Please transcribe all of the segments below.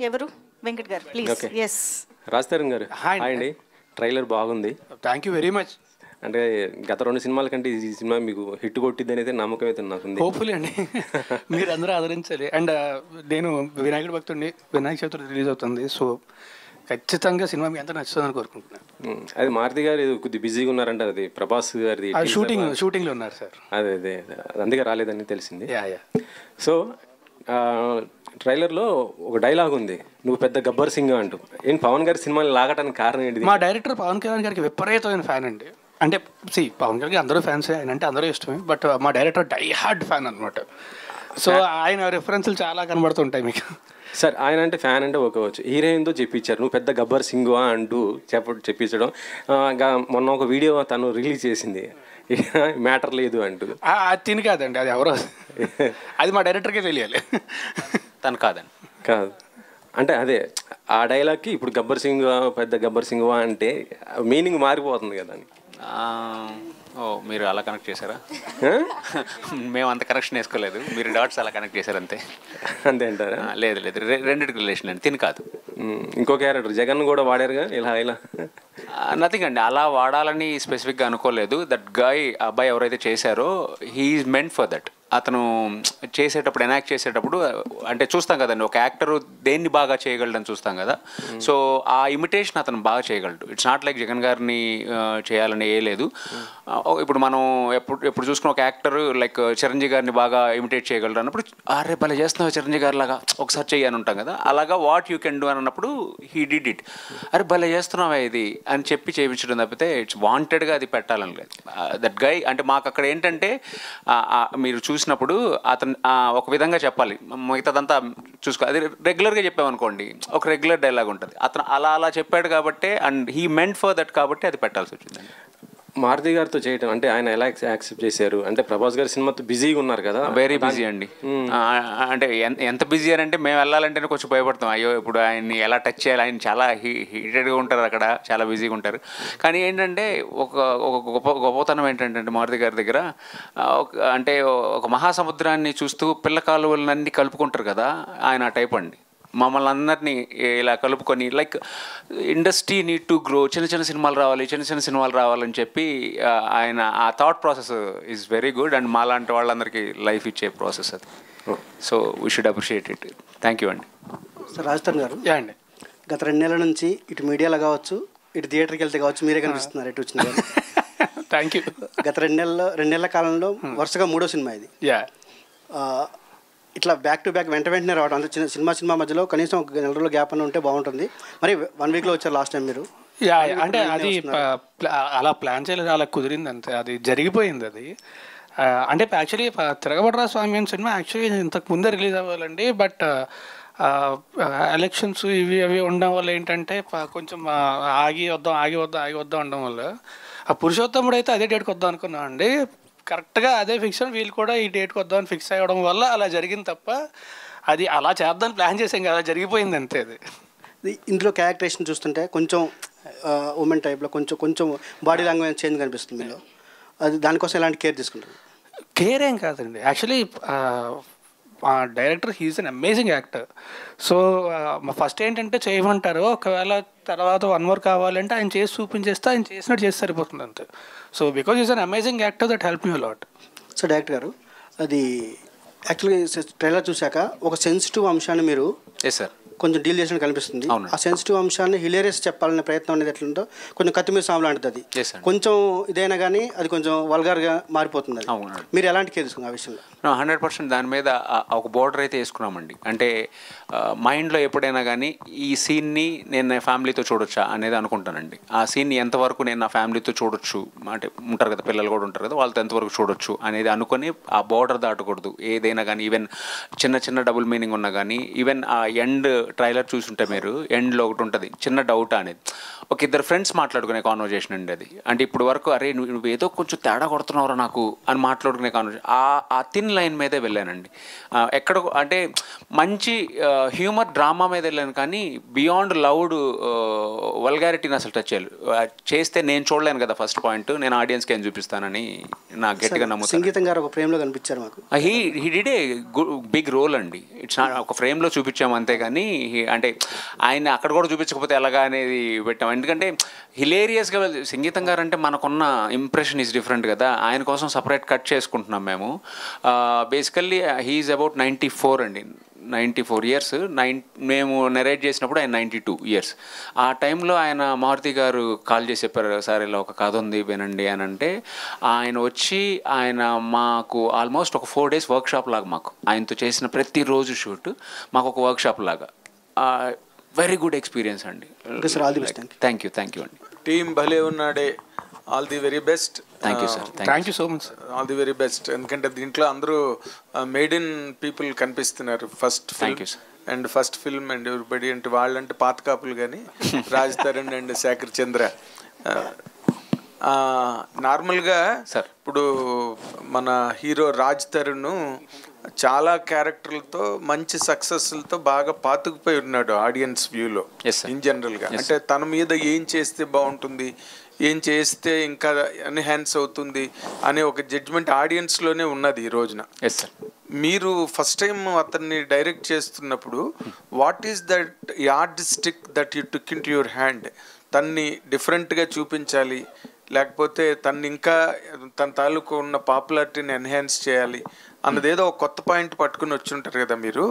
ఎవరు? వెంకట్ గారు please. Okay. Yes Raj Tarun గారు హాయ్ అండి. ట్రైలర్ బాగుంది. Thank you very much. అంటే గత 2 సినిమాల కంటే ఈ సినిమా మీకు హిట్ కొట్టిద్ది అనేది నమ్మకం అయితే నాకుంది. హోప్ఫుల్లీ అండి మీరు అందరూ ఆదరించాలి. అండ్ నేను వినాయకుడి భక్తుడిని, వినాయక చవితి రిలీజ్ అవుతుంది. సో ఖచ్చితంగా సినిమా మీ అంతా నచ్చుతుందని కోరుకుంటున్నాను. అది మారుతి గారు కొద్దిగా బిజీగా ఉన్నారంట. అది ప్రభాస్ గారిది షూటింగ్లో ఉన్నారు సార్. అదే అందుకే రాలేదని తెలిసింది. యా సో ట్రైలర్లో ఒక డైలాగ్ ఉంది, నువ్వు పెద్ద గబ్బర్ సింగ్ అంటూ. ఏం పవన్ గారి సినిమాని లాగటానికి కారణం ఏంటి? మా డైరెక్టర్ పవన్ కళ్యాణ్ గారికి విపరీతమైన ఫ్యాన్ అండి. అంటే పవన్ కళ్యాణ్ అందరూ ఫ్యాన్సే, ఆయన అంటే అందరూ ఇష్టమే. బట్ మా డైరెక్టర్ డై హార్డ్ ఫ్యాన్ అనమాట. సో ఆయన రెఫరెన్స్లు చాలా కనబడుతుంటాయి మీకు. సార్ ఆయన అంటే ఫ్యాన్ అంటే ఒక్కవచ్చు, హీరోయిన్తో చెప్పించారు నువ్వు పెద్ద గబ్బర్ సింగ్ అంటూ చెప్పించడం. మొన్న ఒక వీడియో తను రిలీజ్ చేసింది, మ్యాటర్ లేదు అంటూ. అది తిని కాదండి, అది ఎవరో అది మా డైరెక్టర్కే తెలియాలి, తను కాదండి. కాదు అంటే అదే ఆ డైలాగ్కి ఇప్పుడు గబ్బర్ సింగ్ పెద్ద గబ్బర్ సింగ్ అంటే మీనింగ్ మారిపోతుంది కదా అని. ఓ మీరు అలా కనెక్ట్ చేశారా? మేము అంత కనెక్షన్ వేసుకోలేదు, మీరు డాట్స్ అలా కనెక్ట్ చేశారు అంతే. అంతే అంటారా? లేదు రెండింటికి రిలేషన్ అండి, తిని కాదు. ఇంకో క్యారెక్టర్ జగన్ కూడా వాడారుగా ఇలా నథింగ్ అండి, అలా వాడాలని స్పెసిఫిక్గా అనుకోలేదు. దట్ గాయ్ అబ్బాయి ఎవరైతే చేశారో he is meant for that. అతను చేసేటప్పుడు ఎనాక్ట్ చేసేటప్పుడు అంటే చూస్తాం కదండి, ఒక యాక్టర్ దేన్ని బాగా చేయగలడని చూస్తాం కదా. సో ఆ ఇమిటేషన్ అతను బాగా చేయగలడు. ఇట్స్ నాట్ లైక్ జగన్ గారిని చేయాలని ఏ లేదు. ఇప్పుడు మనం ఎప్పుడు చూసుకున్న ఒక యాక్టర్ లైక్ చిరంజీవి గారిని బాగా ఇమిటేట్ చేయగలరు అన్నప్పుడు అరే భలే చేస్తున్నావు చిరంజీవి గారి లాగా ఒకసారి చెయ్యి అని ఉంటాం కదా. అలాగా వాట్ యూ కెన్ డూ అని అన్నప్పుడు హీ డిడ్ ఇట్. అరే భలే చేస్తున్నావా ఇది అని చెప్పి చేయించడం తప్పితే ఇట్స్ వాంటెడ్గా అది పెట్టాలని లేదు. దట్ గై అంటే మాకు అక్కడ ఏంటంటే మీరు చూసినప్పుడు అతను ఒక విధంగా చెప్పాలి, మిగతాదంతా చూసుకో. అది రెగ్యులర్గా చెప్పామనుకోండి ఒక రెగ్యులర్ డైలాగ్ ఉంటుంది. అతను అలా చెప్పాడు కాబట్టి and he meant for that కాబట్టి అది పెట్టాల్సి వచ్చిందండి. మారుతి గారితో చేయటం అంటే ఆయన ఎలా యాక్సెప్ట్ చేశారు? అంటే ప్రభాస్ గారి సినిమాతో బిజీగా ఉన్నారు కదా. వెరీ బిజీ అండి. అంటే ఎంత బిజీ అని అంటే మేము వెళ్ళాలంటేనే కొంచెం భయపడతాం, అయ్యో ఇప్పుడు ఆయన్ని ఎలా టచ్ చేయాలి, ఆయన చాలా హీటెడ్గా ఉంటారు అక్కడ, చాలా బిజీగా ఉంటారు. కానీ ఏంటంటే ఒక గొప్పతనం ఏంటంటే మారుతి గారి దగ్గర అంటే ఒక మహాసముద్రాన్ని చూస్తూ పిల్ల కాలువలన్నీ కలుపుకుంటారు కదా, ఆయన ఆ టైప్ అండి. మమ్మల్ని అందరినీ ఇలా కలుపుకొని like industry need to grow, చిన్న సినిమాలు రావాలని చెప్పి ఆయన ఆ thought process is very good. And మాలాంటి వాళ్ళందరికీ లైఫ్ ఇచ్చే ప్రాసెస్ అది. So we should appreciate it. Thank you అండి. సార్ రాజస్థాన్ గారు, అండి గత 2 నెలల నుంచి ఇటు మీడియాలో కావచ్చు, ఇటు థియేటర్కి వెళ్తే కావచ్చు, మీరే కనిపిస్తున్నారు ఎటు వచ్చిన. Thank you. గత 2 నెలల కాలంలో వరుసగా 3వ సినిమా ఇది. ఇట్లా బ్యాక్ టు బ్యాక్ వెంటనే రావడం, అంటే సినిమా మధ్యలో కనీసం ఒక 4 రోజుల గ్యాప్ అని ఉంటే బాగుంటుంది. మరి 1 వీక్లో వచ్చారు లాస్ట్ టైం మీరు. అంటే అది అలా ప్లాన్ చేయలేదు, అలా కుదిరింది అంతే, అది జరిగిపోయింది అది. అంటే యాక్చువల్లీ తిరగబడరా స్వామి అని సినిమా యాక్చువల్లీ ఇంతకు ముందే రిలీజ్ అవ్వాలండి. బట్ ఎలక్షన్స్ అవి ఉండడం వల్ల ఏంటంటే కొంచెం ఆగి వద్దాం ఉండడం వల్ల ఆ పురుషోత్తముడు అయితే అదే డేట్కి వద్దాం అనుకున్నాం అండి. కరెక్ట్గా అదే ఫిక్స్ అని వీళ్ళు కూడా ఈ డేట్కి వద్దామని ఫిక్స్ అవ్వడం వల్ల అలా జరిగింది తప్ప అది అలా చేద్దామని ప్లాన్ చేసాం కదా, జరిగిపోయింది అంతే. అది ఇందులో క్యారెక్టరేషన్ చూస్తుంటే కొంచెం ఉమెన్ టైప్లో కొంచెం బాడీ లాంగ్వేజ్ చేంజ్ కనిపిస్తుంది మీలో. అది దానికోసం ఎలాంటి కేర్ తీసుకుంటారు? కేర్ ఏం కాదండి, actually director he's an amazing actor. So first ఏంటంటే చేయమంటారు, ఒకవేళ తర్వాత 1 more కావాలంటే ఆయన చేసి చూపించేస్తే ఆయన చేసినట్టు చేసి సరిపోతుంది అంతే. So because is an amazing actor that help me a lot. So director గారు, అది యాక్చువల్గా ట్రైలర్ చూశాక ఒక సెన్సిటివ్ అంశాన్ని మీరు సార్ కొంచెం డీల్ చేసినట్టు కనిపిస్తుంది. ఆ సెన్సిటివ్ అంశాన్ని హిలేరియస్ చెప్పాలనే ప్రయత్నం అనేది ఎట్లుందో కొంచెం కత్తిమీద సాము లాంటిది. అది కొంచెం ఇదైనా కానీ అది కొంచెం వల్గర్గా మారిపోతుంది. మీరు ఎలాంటి కేర్ తీసుకున్నారు ఆ విషయంలో? 100% దాని మీద ఒక బోర్డర్ అయితే వేసుకున్నామండి. అంటే మైండ్లో ఎప్పుడైనా కానీ ఈ సీన్ని నేను నా ఫ్యామిలీతో చూడొచ్చా అనేది అనుకుంటానండి. ఆ సీన్ని ఎంతవరకు నేను నా ఫ్యామిలీతో చూడొచ్చు, అంటే ఉంటారు కదా పిల్లలు కూడా ఉంటారు కదా, వాళ్ళతో ఎంతవరకు చూడొచ్చు అనేది అనుకొని ఆ బోర్డర్ దాటకూడదు. ఏదైనా కానీ ఈవెన్ చిన్న డబుల్ మీనింగ్ ఉన్నా కానీ, ఈవెన్ ఆ ఎండ్ ట్రైలర్ చూసుంటే మీరు ఎండ్లో ఒకటి ఉంటుంది చిన్న డౌట్ అనేది, ఒక ఇద్దరు ఫ్రెండ్స్ మాట్లాడుకునే కాన్వర్జేషన్ అండి అది. అంటే ఇప్పుడు వరకు అరే నువ్వు ఏదో కొంచెం తేడా కొడుతున్నావురా నాకు అని మాట్లాడుకునే కాన్వర్జేషన్ ఆ థిన్ లైన్ మీదే వెళ్ళానండి. ఎక్కడ అంటే మంచి హ్యూమర్ డ్రామా మీద వెళ్ళాను, కానీ బియాండ్ లౌడ్ వల్గారిటీని అసలు టచ్ చేస్తే నేను చూడలేను కదా. ఫస్ట్ పాయింట్, నేను ఆడియన్స్కి ఏం చూపిస్తానని నాకు గట్టిగా నమ్ముతాను. సంగీతం గారు ఒక ఫ్రేమ్లో కనిపించారు మాకు. He did a big role అండి. ఇట్స్ నాట్ ఒక ఫ్రేమ్లో చూపించాము అంతే, కానీ అంటే ఆయన అక్కడ కూడా చూపించకపోతే ఎలాగా అనేది పెట్టాము. ఎందుకంటే హిలేరియస్గా సంగీతం గారు అంటే మనకున్న ఇంప్రెషన్ ఈజ్ డిఫరెంట్ కదా. ఆయన కోసం సపరేట్ కట్ చేసుకుంటున్నాం మేము. బేసికల్లీ హీఈస్ అబౌట్ 94 అండి, 94 years. మేము నెరేట్ చేసినప్పుడు ఆయన 92 years. ఆ టైంలో ఆయన మారుతి గారు కాల్ చేసి చెప్పారు, సార్ ఇలా ఒక కథ ఉంది వినండి అని అంటే ఆయన వచ్చి ఆయన మాకు ఆల్మోస్ట్ ఒక 4 days వర్క్షాప్ లాగా, మాకు ఆయనతో చేసిన ప్రతిరోజు షూట్ మాకు ఒక వర్క్షాప్ లాగా. వెరీ గుడ్ ఎక్స్పీరియన్స్ అండి. థ్యాంక్ యూ అండి. టీమ్ భలే ఉన్నాడే, all the very best. Thank you sir. Thank you so much. All the very best. ఎందుకంటే దీంట్లో అందరూ మేడ్ ఇన్ పీపుల్ కనిపిస్తున్నారు. First and first film and everybody అంటే వాళ్ళంటే పాత కాపులు, కానీ రాజ్ తరుణ్ అండ్ శేఖర్ చంద్ర. నార్మల్గా సార్ ఇప్పుడు మన హీరో రాజ్ తరుణ్ చాలా క్యారెక్టర్లతో మంచి సక్సెస్లతో బాగా పాతుకుపోయి ఉన్నాడు ఆడియన్స్ వ్యూలో ఇన్ జనరల్గా. అంటే తన మీద ఏం చేస్తే బాగుంటుంది, ఏం చేస్తే ఇంకా ఎన్హాన్స్ అవుతుంది అనే ఒక జడ్జ్మెంట్ ఆడియన్స్లోనే ఉన్నది ఈ రోజున. మీరు ఫస్ట్ టైం అతన్ని డైరెక్ట్ చేస్తున్నప్పుడు what is that yard stick that you took in to your hand? తన్ని డిఫరెంట్గా చూపించాలి, లేకపోతే తను ఇంకా తన తాలూకు ఉన్న పాపులారిటీని ఎన్హాన్స్ చేయాలి అన్నది ఏదో ఒక కొత్త పాయింట్ పట్టుకుని వచ్చి ఉంటారు కదా మీరు.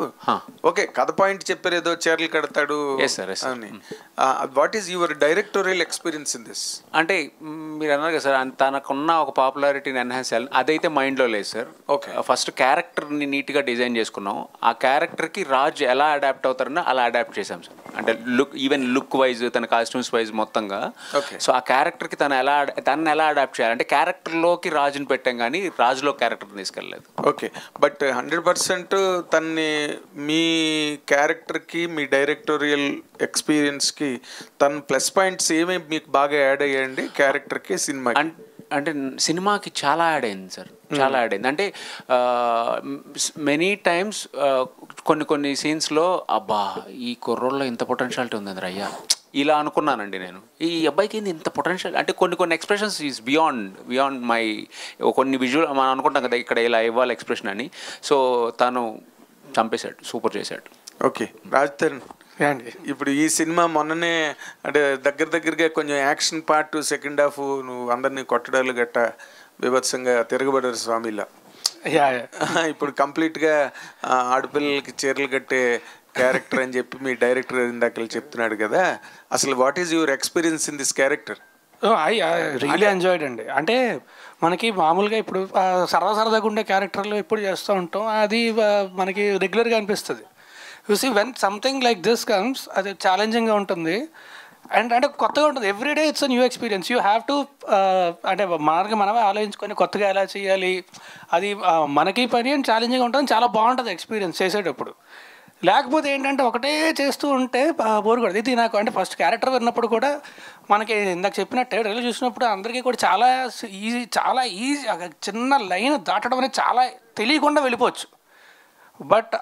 ఓకే, కథ పాయింట్ చెప్పారు, ఏదో చీరలు కడతాడు అని. What is your directorial experience in this? అంటే మీరు అన్నారు కదా సార్, తనకున్న ఒక పాపులారిటీని ఎన్హాన్స్ చేయాలి, అదైతే మైండ్లో లేదు సార్. ఓకే, ఫస్ట్ క్యారెక్టర్ని నీట్గా డిజైన్ చేసుకున్నాం. ఆ క్యారెక్టర్కి రాజ్ ఎలా అడాప్ట్ అవుతారని అలా అడాప్ట్ చేసాం సార్. అంటే ఈవెన్ లుక్ వైజ్, తన కాస్ట్యూమ్స్ వైజ్ మొత్తంగా. సో ఆ క్యారెక్టర్కి తను ఎలా అడాప్ట్ చేయాలి అంటే క్యారెక్టర్లోకి రాజుని పెట్టాం, కానీ రాజులో క్యారెక్టర్ని తీసుకెళ్ళలేదు. ఓకే, బట్ 100% తన్ని మీ క్యారెక్టర్కి, మీ డైరెక్టోరియల్ ఎక్స్పీరియన్స్కి తన ప్లస్ పాయింట్స్ ఏమేమి మీకు బాగా యాడ్ అయ్యాయండి క్యారెక్టర్కి, సినిమా? అంటే సినిమాకి చాలా యాడ్ అయింది సార్, చాలా యాడ్ అయింది. అంటే మెనీ టైమ్స్ కొన్ని సీన్స్లో అబ్బా ఈ కుర్రోళ్ళలో ఇంత పొటెన్షియాలిటీ ఉంది అయ్యా ఇలా అనుకున్నానండి నేను. ఈ అబ్బాయికి ఏంది ఇంత పొటెన్షియల్ అంటే కొన్ని ఎక్స్ప్రెషన్స్ ఈజ్ బియాండ్ మై కొన్ని విజువల్ మనం అనుకుంటాం కదా ఇక్కడ ఇలా ఇవ్వాలి ఎక్స్ప్రెషన్ అని. సో తను చంపేశాడు, సూపర్ చేశాడు. ఓకే, రాజ్ తరుణ్ ఇప్పుడు ఈ సినిమా మొన్ననే అంటే దగ్గరగా కొంచెం యాక్షన్ పార్ట్ సెకండ్ హాఫ్ నువ్వు అందరినీ కొట్టడాలు గట్ట బీభత్సంగా తిరగబడారు స్వామిలా. ఇప్పుడు కంప్లీట్గా ఆడపిల్లలకి చీరలు కట్టే క్యారెక్టర్ అని చెప్పి మీ డైరెక్టర్ ఇందాక చెప్తున్నాడు కదా, అసలు what is your experience in this character? I really enjoyed అండి. అంటే మనకి మామూలుగా ఇప్పుడు సరదాగా ఉండే క్యారెక్టర్లు ఎప్పుడు చేస్తూ ఉంటాం, అది మనకి రెగ్యులర్గా అనిపిస్తుంది. You see when something like this comes, అది ఛాలెంజింగ్గా ఉంటుంది అండ్ అంటే కొత్తగా ఉంటుంది. Everyday it's a new experience. You have to అంటే మనమే ఆలోచించుకొని కొత్తగా ఎలా చేయాలి, అది మనకి పని అని ఛాలెంజింగ్గా ఉంటుంది. చాలా బాగుంటుంది ఎక్స్పీరియన్స్ చేసేటప్పుడు. లేకపోతే ఏంటంటే ఒకటే చేస్తూ ఉంటే బోర్ కొడుతుంది. ఇది నాకు అంటే ఫస్ట్ క్యారెక్టర్ విన్నప్పుడు కూడా మనకి ఇందాక చెప్పినట్టే ట్రైలర్ చూసినప్పుడు అందరికీ కూడా చాలా ఈజీ చిన్న లైన్ దాటడం అనేది చాలా తెలియకుండా వెళ్ళిపోవచ్చు. బట్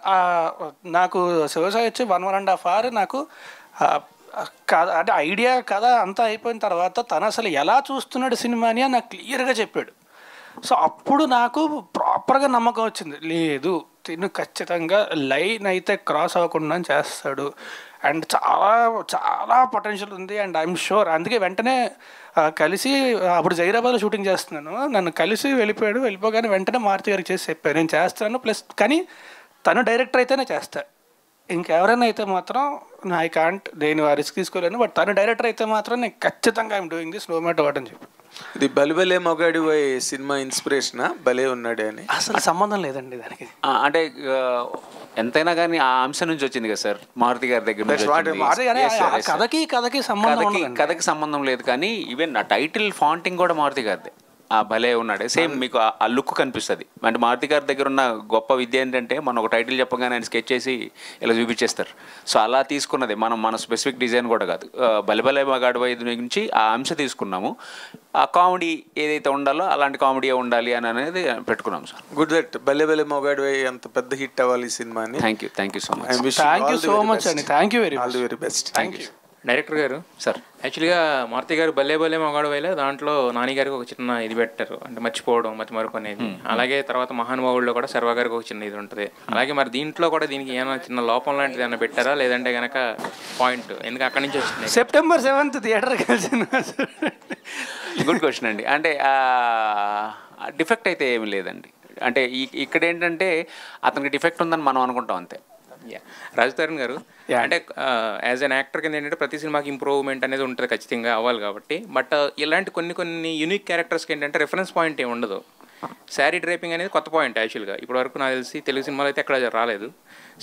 నాకు శివసాయి వచ్చి 1.5 hour నాకు కథ అంటే ఐడియా కథ అంతా అయిపోయిన తర్వాత తను అసలు ఎలా చూస్తున్నాడు సినిమాని అని నాకు క్లియర్గా చెప్పాడు. సో అప్పుడు నాకు ప్రాపర్గా నమ్మకం వచ్చింది, లేదు తిను ఖచ్చితంగా లైన్ అయితే క్రాస్ అవ్వకుండా చేస్తాడు అండ్ చాలా పొటెన్షియల్ ఉంది అండ్ ఐఎమ్ షూర్. అందుకే వెంటనే కలిసి అప్పుడు జైరాబాద్లో షూటింగ్ చేస్తున్నాను, నన్ను కలిసి వెళ్ళిపోగానే వెంటనే మారుతి గారికి చేసి చెప్పాను నేను చేస్తాను, ప్లస్ కానీ తను డైరెక్టర్ అయితేనే చేస్తాను, ఇంకెవరైనా అయితే మాత్రం ఐ కాంట్, నేను ఆ రిస్క్ తీసుకోలేను, బట్ తను డైరెక్టర్ అయితే మాత్రం నేను ఖచ్చితంగా I'm doing this no matter what అని చెప్పి. ఇది బలిబలే మొగాడి సినిమా ఇన్స్పిరేషనా? భలే ఉన్నాడే అని అసలు సంబంధం లేదండి దానికి. అంటే ఎంతైనా కానీ ఆ అంశం నుంచి వచ్చింది కదా సార్, మారుతి గారి దగ్గర కథకి సంబంధం కథకి సంబంధం లేదు, కానీ ఈవెన్ ఆ టైటిల్ ఫాంటింగ్ కూడా మారుతి గారిదే. ఆ భలే ఉన్నాడు సేమ్ మీకు ఆ లుక్ కనిపిస్తుంది. అంటే మారుతి గారి దగ్గర ఉన్న గొప్ప విద్య ఏంటంటే మనం ఒక టైటిల్ చెప్పగానే ఆయన స్కెచ్ చేసి ఇలా చూపించేస్తారు. సో అలా తీసుకున్నది మన స్పెసిఫిక్ డిజైన్ కూడా కాదు. బలెబలే మగాడు వైద్యు నుంచి ఆ అంశ తీసుకున్నాము. ఆ కామెడీ ఏదైతే ఉండాలో అలాంటి కామెడీ ఉండాలి అని అనేది పెట్టుకున్నాం సార్. గుడ్ దట్ బలే బలే మగాడు అంత పెద్ద హిట్ అవ్వాలి ఈ సినిమాని. Thank you so much. Thank you so much అండి. Thank you very best. Thank you. Director గారు సార్, యాక్చువల్గా మారుతి గారు భలే భలే మగాడు వేలే దాంట్లో నాని గారికి ఒక చిన్న ఇది పెట్టారు, అంటే మర్చిపోవడం మరపు అనేది. అలాగే తర్వాత మహానుభావుల్లో కూడా శర్వా గారికి ఒక చిన్న ఇది ఉంటుంది. అలాగే మరి దీంట్లో కూడా దీనికి ఏమైనా చిన్న లోపం లాంటిది ఏమైనా పెట్టారా, లేదంటే కనుక పాయింట్ ఎందుకు అక్కడి నుంచి వచ్చింది? September 7th థియేటర్ కలిసిన గుడ్ క్వశ్చన్ అండి. అంటే డిఫెక్ట్ అయితే ఏమి లేదండి. అంటే ఇక్కడ ఏంటంటే అతనికి డిఫెక్ట్ ఉందని మనం అనుకుంటాం అంతే. రాజ్ తరుణ్ గారు అంటే యాజ్ అన్ యాక్టర్ కింద ఏంటంటే ప్రతి సినిమాకి ఇంప్రూవ్మెంట్ అనేది ఉంటుంది, ఖచ్చితంగా అవ్వాలి కాబట్టి. బట్ ఇలాంటి కొన్ని యూనిక్ క్యారెక్టర్స్కి ఏంటంటే రిఫరెన్స్ పాయింట్ ఏమి ఉండదు. శారీ డ్రైపింగ్ అనేది కొత్త పాయింట్ యాక్చువల్గా, ఇప్పటివరకు నాకు తెలిసి తెలుగు సినిమాలో అయితే ఎక్కడ రాలేదు.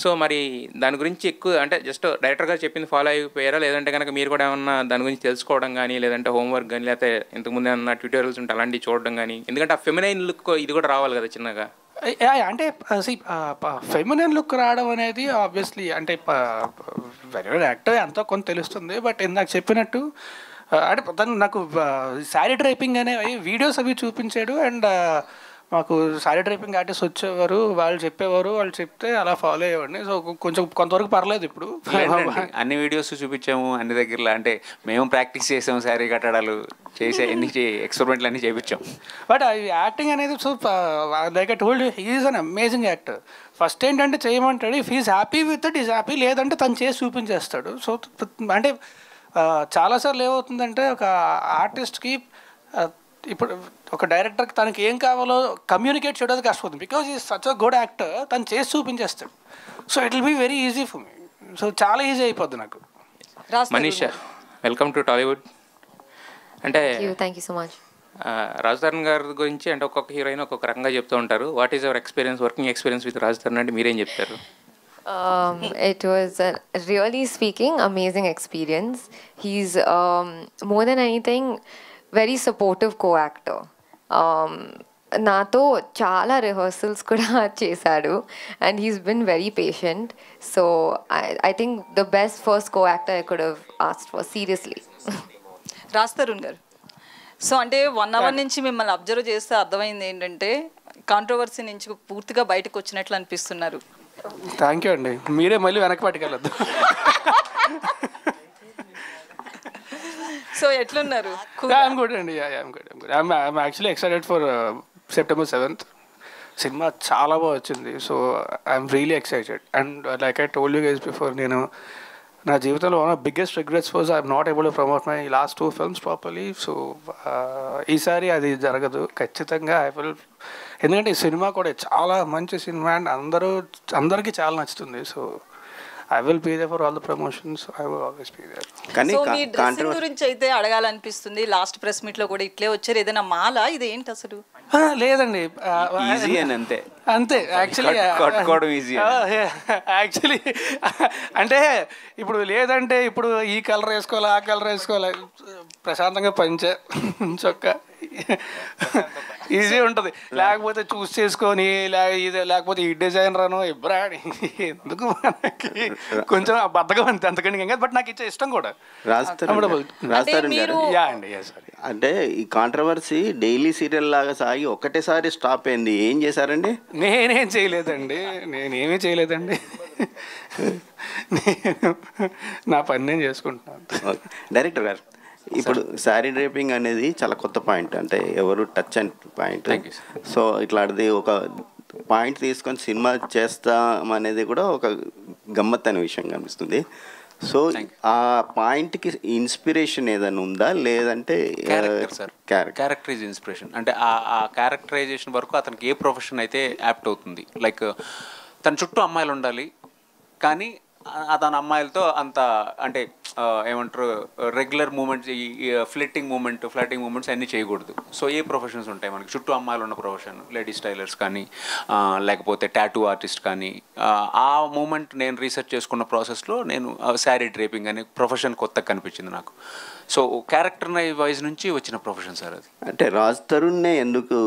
సో మరి దాని గురించి ఎక్కువ అంటే జస్ట్ డైరెక్టర్ గారు చెప్పింది ఫాలో అయిపోయారా, లేదంటే కనుక మీరు కూడా ఏమన్నా దాని గురించి తెలుసుకోవడం కానీ, లేదంటే హోంవర్క్ కానీ, లేకపోతే ఇంతకుముందు ఏమన్నా ట్యూటోరియల్స్ ఉంటే అలాంటివి చూడడం కానీ? ఎందుకంటే ఆ ఫెమినైన్ లుక్ ఇది కూడా రావాలి కదా చిన్నగా. అంటే ఫెమినైన్ లుక్ రావడం అనేది ఆబ్వియస్లీ అంటే వెరీ యాక్టర్ ఎంతో కొంత తెలుస్తుంది. బట్ ఇందాక చెప్పినట్టు అంటే తను నాకు శారీ డ్రైపింగ్ అనేవి వీడియోస్ అవి చూపించాడు. అండ్ మాకు శారీ డ్రైపింగ్ ఆర్టిస్ట్ వచ్చేవారు, వాళ్ళు చెప్పేవారు, వాళ్ళు చెప్తే అలా ఫాలో అయ్యేవాడిని. సో కొంచెం కొంతవరకు పర్లేదు. ఇప్పుడు అన్ని వీడియోస్ చూపించాము అన్ని దగ్గరలో, అంటే మేము ప్రాక్టీస్ చేసాము, శారీ కట్టడాలు చేసే ఎన్ని ఎక్స్పెరిమెంట్లు అన్నీ చేయించాం. బట్ యాక్టింగ్ అనేది so like I told he is an amazing actor. First ఏంటంటే చేయమంటాడు, if he's happy with it is happy, లేదంటే తను చేసి చూపించేస్తాడు. సో అంటే చాలాసార్లు ఏమవుతుందంటే ఒక ఆర్టిస్ట్కి ఇప్పుడు ఒక డైరెక్టర్కి తనకి ఏం కావాలో కమ్యూనికేట్ చేయడానికి కష్టపోతుంది. Because is such a good actor, తను చేసి చూపించేస్తాడు. So it will be very easy for me. So చాలా ఈజీ అయిపోద్ది నాకు. Manisha, welcome to Tollywood. అంటే thank you so much. Raj Tarun గారి గురించి అంటే ఒక్కొక్క హీరోయిన్ ఒక్కొక్క రకంగా చెప్తూ ఉంటారు. What is your experience, working experience with Raj Tarun అంటే మీరేం చెప్తారు? It was really speaking amazing experience. He's more than anything very supportive co-actor. నాతో చాలా రిహర్సల్స్ కూడా చేశాడు and he's been very patient. So I think the best first co-actor I could have asked for, seriously. Raj Tarun గారు, so అంటే 1 hour నుంచి మిమ్మల్ని observe చేస్తే అర్థమైంది ఏంటంటే కాంట్రవర్సీ నుంచి పూర్తిగా బయటకు వచ్చినట్లు అనిపిస్తున్నారు. థ్యాంక్ యూ అండి. మీరే మళ్ళీ వెనక్కి పట్టుకెళ్ళద్దు. సో ఎట్లున్నారు? ఐఎమ్ గుడ్ అండి. I'm actually excited for September 7th. Cinema చాలా బాగా వచ్చింది. So I'm really excited. And like I told you guys before, నేను నా జీవితంలో one of biggest regrets was I'm not able to promote my last 2 films properly. So ఈసారి అది జరగదు ఖచ్చితంగా. ఐ విల్, ఎందుకంటే ఈ సినిమా కూడా చాలా మంచి సినిమా అండ్ అందరికీ చాలా నచ్చుతుంది. So I will be there for all the promotions. I will always be there. కానీ మీ డ్రెస్సింగ్ గురించి అయితే అడగాలనిపిస్తుంది. లాస్ట్ ప్రెస్ మీట్ లో కూడా ఇట్లే వచ్చారు. ఏదైనా మాల ఇది ఏంటి అసలు? లేదండి, ఈజీ అని అంతే. యాక్చువల్లీ అంటే ఇప్పుడు లేదంటే ఇప్పుడు ఈ కలర్ వేసుకోవాలి, ఆ కలర్ వేసుకోవాలి, ప్రశాంతంగా పంచే చొక్కా ఈజీ ఉంటుంది. లేకపోతే చూస్ చేసుకొని లేకపోతే ఈ డిజైనర్ అనో ఇబ్రాని ఎందుకు మనకి కొంచెం బద్దగా అంతే, అంతకంటే ఇంకా. బట్ నాకు ఇష్టం కూడా. అంటే ఈ కాంట్రవర్సీ డైలీ సీరియల్ లాగా సాగి ఒక్కటేసారి స్టాప్ అయింది, ఏం చేశారండి? నేనేం చేయలేదండి. నేను నా పని నేను చేసుకుంటున్నాను. డైరెక్టర్ గారు, ఇప్పుడు శారీ డ్రైపింగ్ అనేది చాలా కొత్త పాయింట్, అంటే ఎవరు టచ్ అండ్ పాయింట్. సో ఇట్లాంటిది ఒక పాయింట్ తీసుకొని సినిమా చేస్తాం అనేది కూడా ఒక గమ్మత్ అనే విషయం కనిపిస్తుంది. సో ఆ పాయింట్కి ఇన్స్పిరేషన్ ఏదైనా ఉందా, లేదంటే క్యారెక్టర్ ఈజ్ ఇన్స్పిరేషన్. అంటే ఆ క్యారెక్టరైజేషన్ వరకు అతనికి ఏ ప్రొఫెషన్ అయితే యాప్ట్ అవుతుంది. లైక్ తన చుట్టూ అమ్మాయిలు ఉండాలి, కానీ తన అమ్మాయిలతో అంత అంటే ఏమంటారు రెగ్యులర్ మూమెంట్స్, ఈ ఫ్లటింగ్ మూమెంట్స్ అన్నీ చేయకూడదు. సో ఏ ప్రొఫెషన్స్ ఉంటాయి మనకి చుట్టూ అమ్మాయిలు ఉన్న ప్రొఫెషన్, లేడీస్ టైలర్స్ కానీ, లేకపోతే టాటూ ఆర్టిస్ట్ కానీ, ఆ మూమెంట్ నేను రీసెర్చ్ చేసుకున్న ప్రాసెస్లో నేను శారీ డ్రేపింగ్ అనే ప్రొఫెషన్ కొత్తగా కనిపించింది నాకు. సో క్యారెక్టర్ వైజ్ నుంచి వచ్చిన ప్రొఫెషన్ సార్ అది. అంటే రాజ్ తరుణ్నే ఎందుకు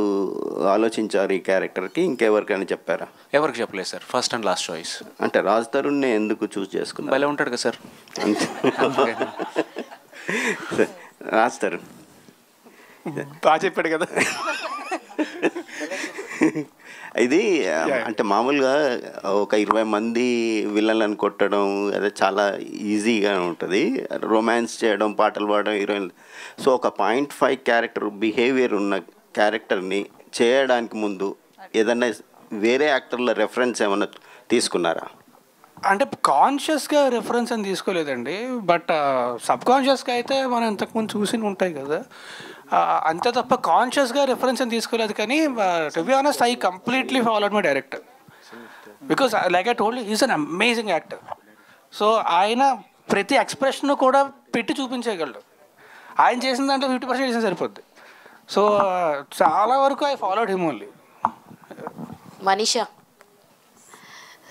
ఆలోచించారు ఈ క్యారెక్టర్కి, ఇంకెవరికైనా చెప్పారా? ఎవరికి చెప్పలేదు sir, first and last choice. అంటే రాజ్ తరుణ్నే ఎందుకు చూస్ చేసుకున్నారు? భలే ఉంటాడు కదా సార్. రాజ్ తరుణ్ బాగా చెప్పాడు కదా. ఇది అంటే మామూలుగా ఒక 20 మంది విలన్లను కొట్టడం అదే చాలా ఈజీగా ఉంటుంది, రొమాన్స్ చేయడం, పాటలు పాడడం, హీరోయిన్. సో ఒక 0.5 క్యారెక్టర్ బిహేవియర్ ఉన్న క్యారెక్టర్ని చేయడానికి ముందు ఏదన్నా వేరే యాక్టర్ల రెఫరెన్స్ ఏమన్నా తీసుకున్నారా? అంటే కాన్షియస్గా రెఫరెన్స్ అని తీసుకోలేదండి, బట్ సబ్ కాన్షియస్గా అయితే మనం ఇంతకుముందు చూసి ఉంటాయి కదా, అంతే తప్ప కాన్షియస్గా రెఫరెన్స్ అని తీసుకోలేదు. కానీ to be honest I completely followed my director because like I told he's an amazing actor. So ఆయన ప్రతి ఎక్స్ప్రెషన్ కూడా పెట్టి చూపించగలడు. ఆయన చేసిన దాంట్లో 50% చేసిన సరిపోద్ది. సో చాలా వరకు I followed him only. Manisha.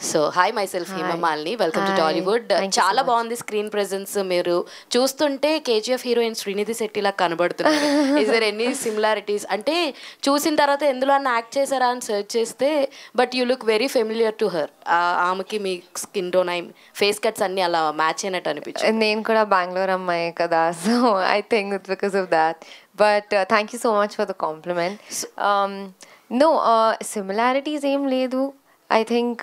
So hi myself Himamalini, welcome to Tollywood. చాలా బాగుంది స్క్రీన్ ప్రెజెన్స్. మీరు చూస్తుంటే కేజీఎఫ్ హీరోయిన్ శ్రీనిధి శెట్టిలా కనబడుతున్నారు. Is there any similarities? అంటే చూసిన తర్వాత ఎందులో అన్న యాక్ట్ చేశారా అని సెర్చ్ చేస్తే but you look very familiar to her. ఆమెకి మీ స్కిన్ టోన్, ఫేస్ కట్స్ అన్ని అలా మ్యాచ్ అయినట్టు అనిపించింది. నేను కూడా బెంగళూరు అమ్మాయి కదా, so I think it's because of that. But thank you so much for the compliment. No similarities ఏం లేదు. I think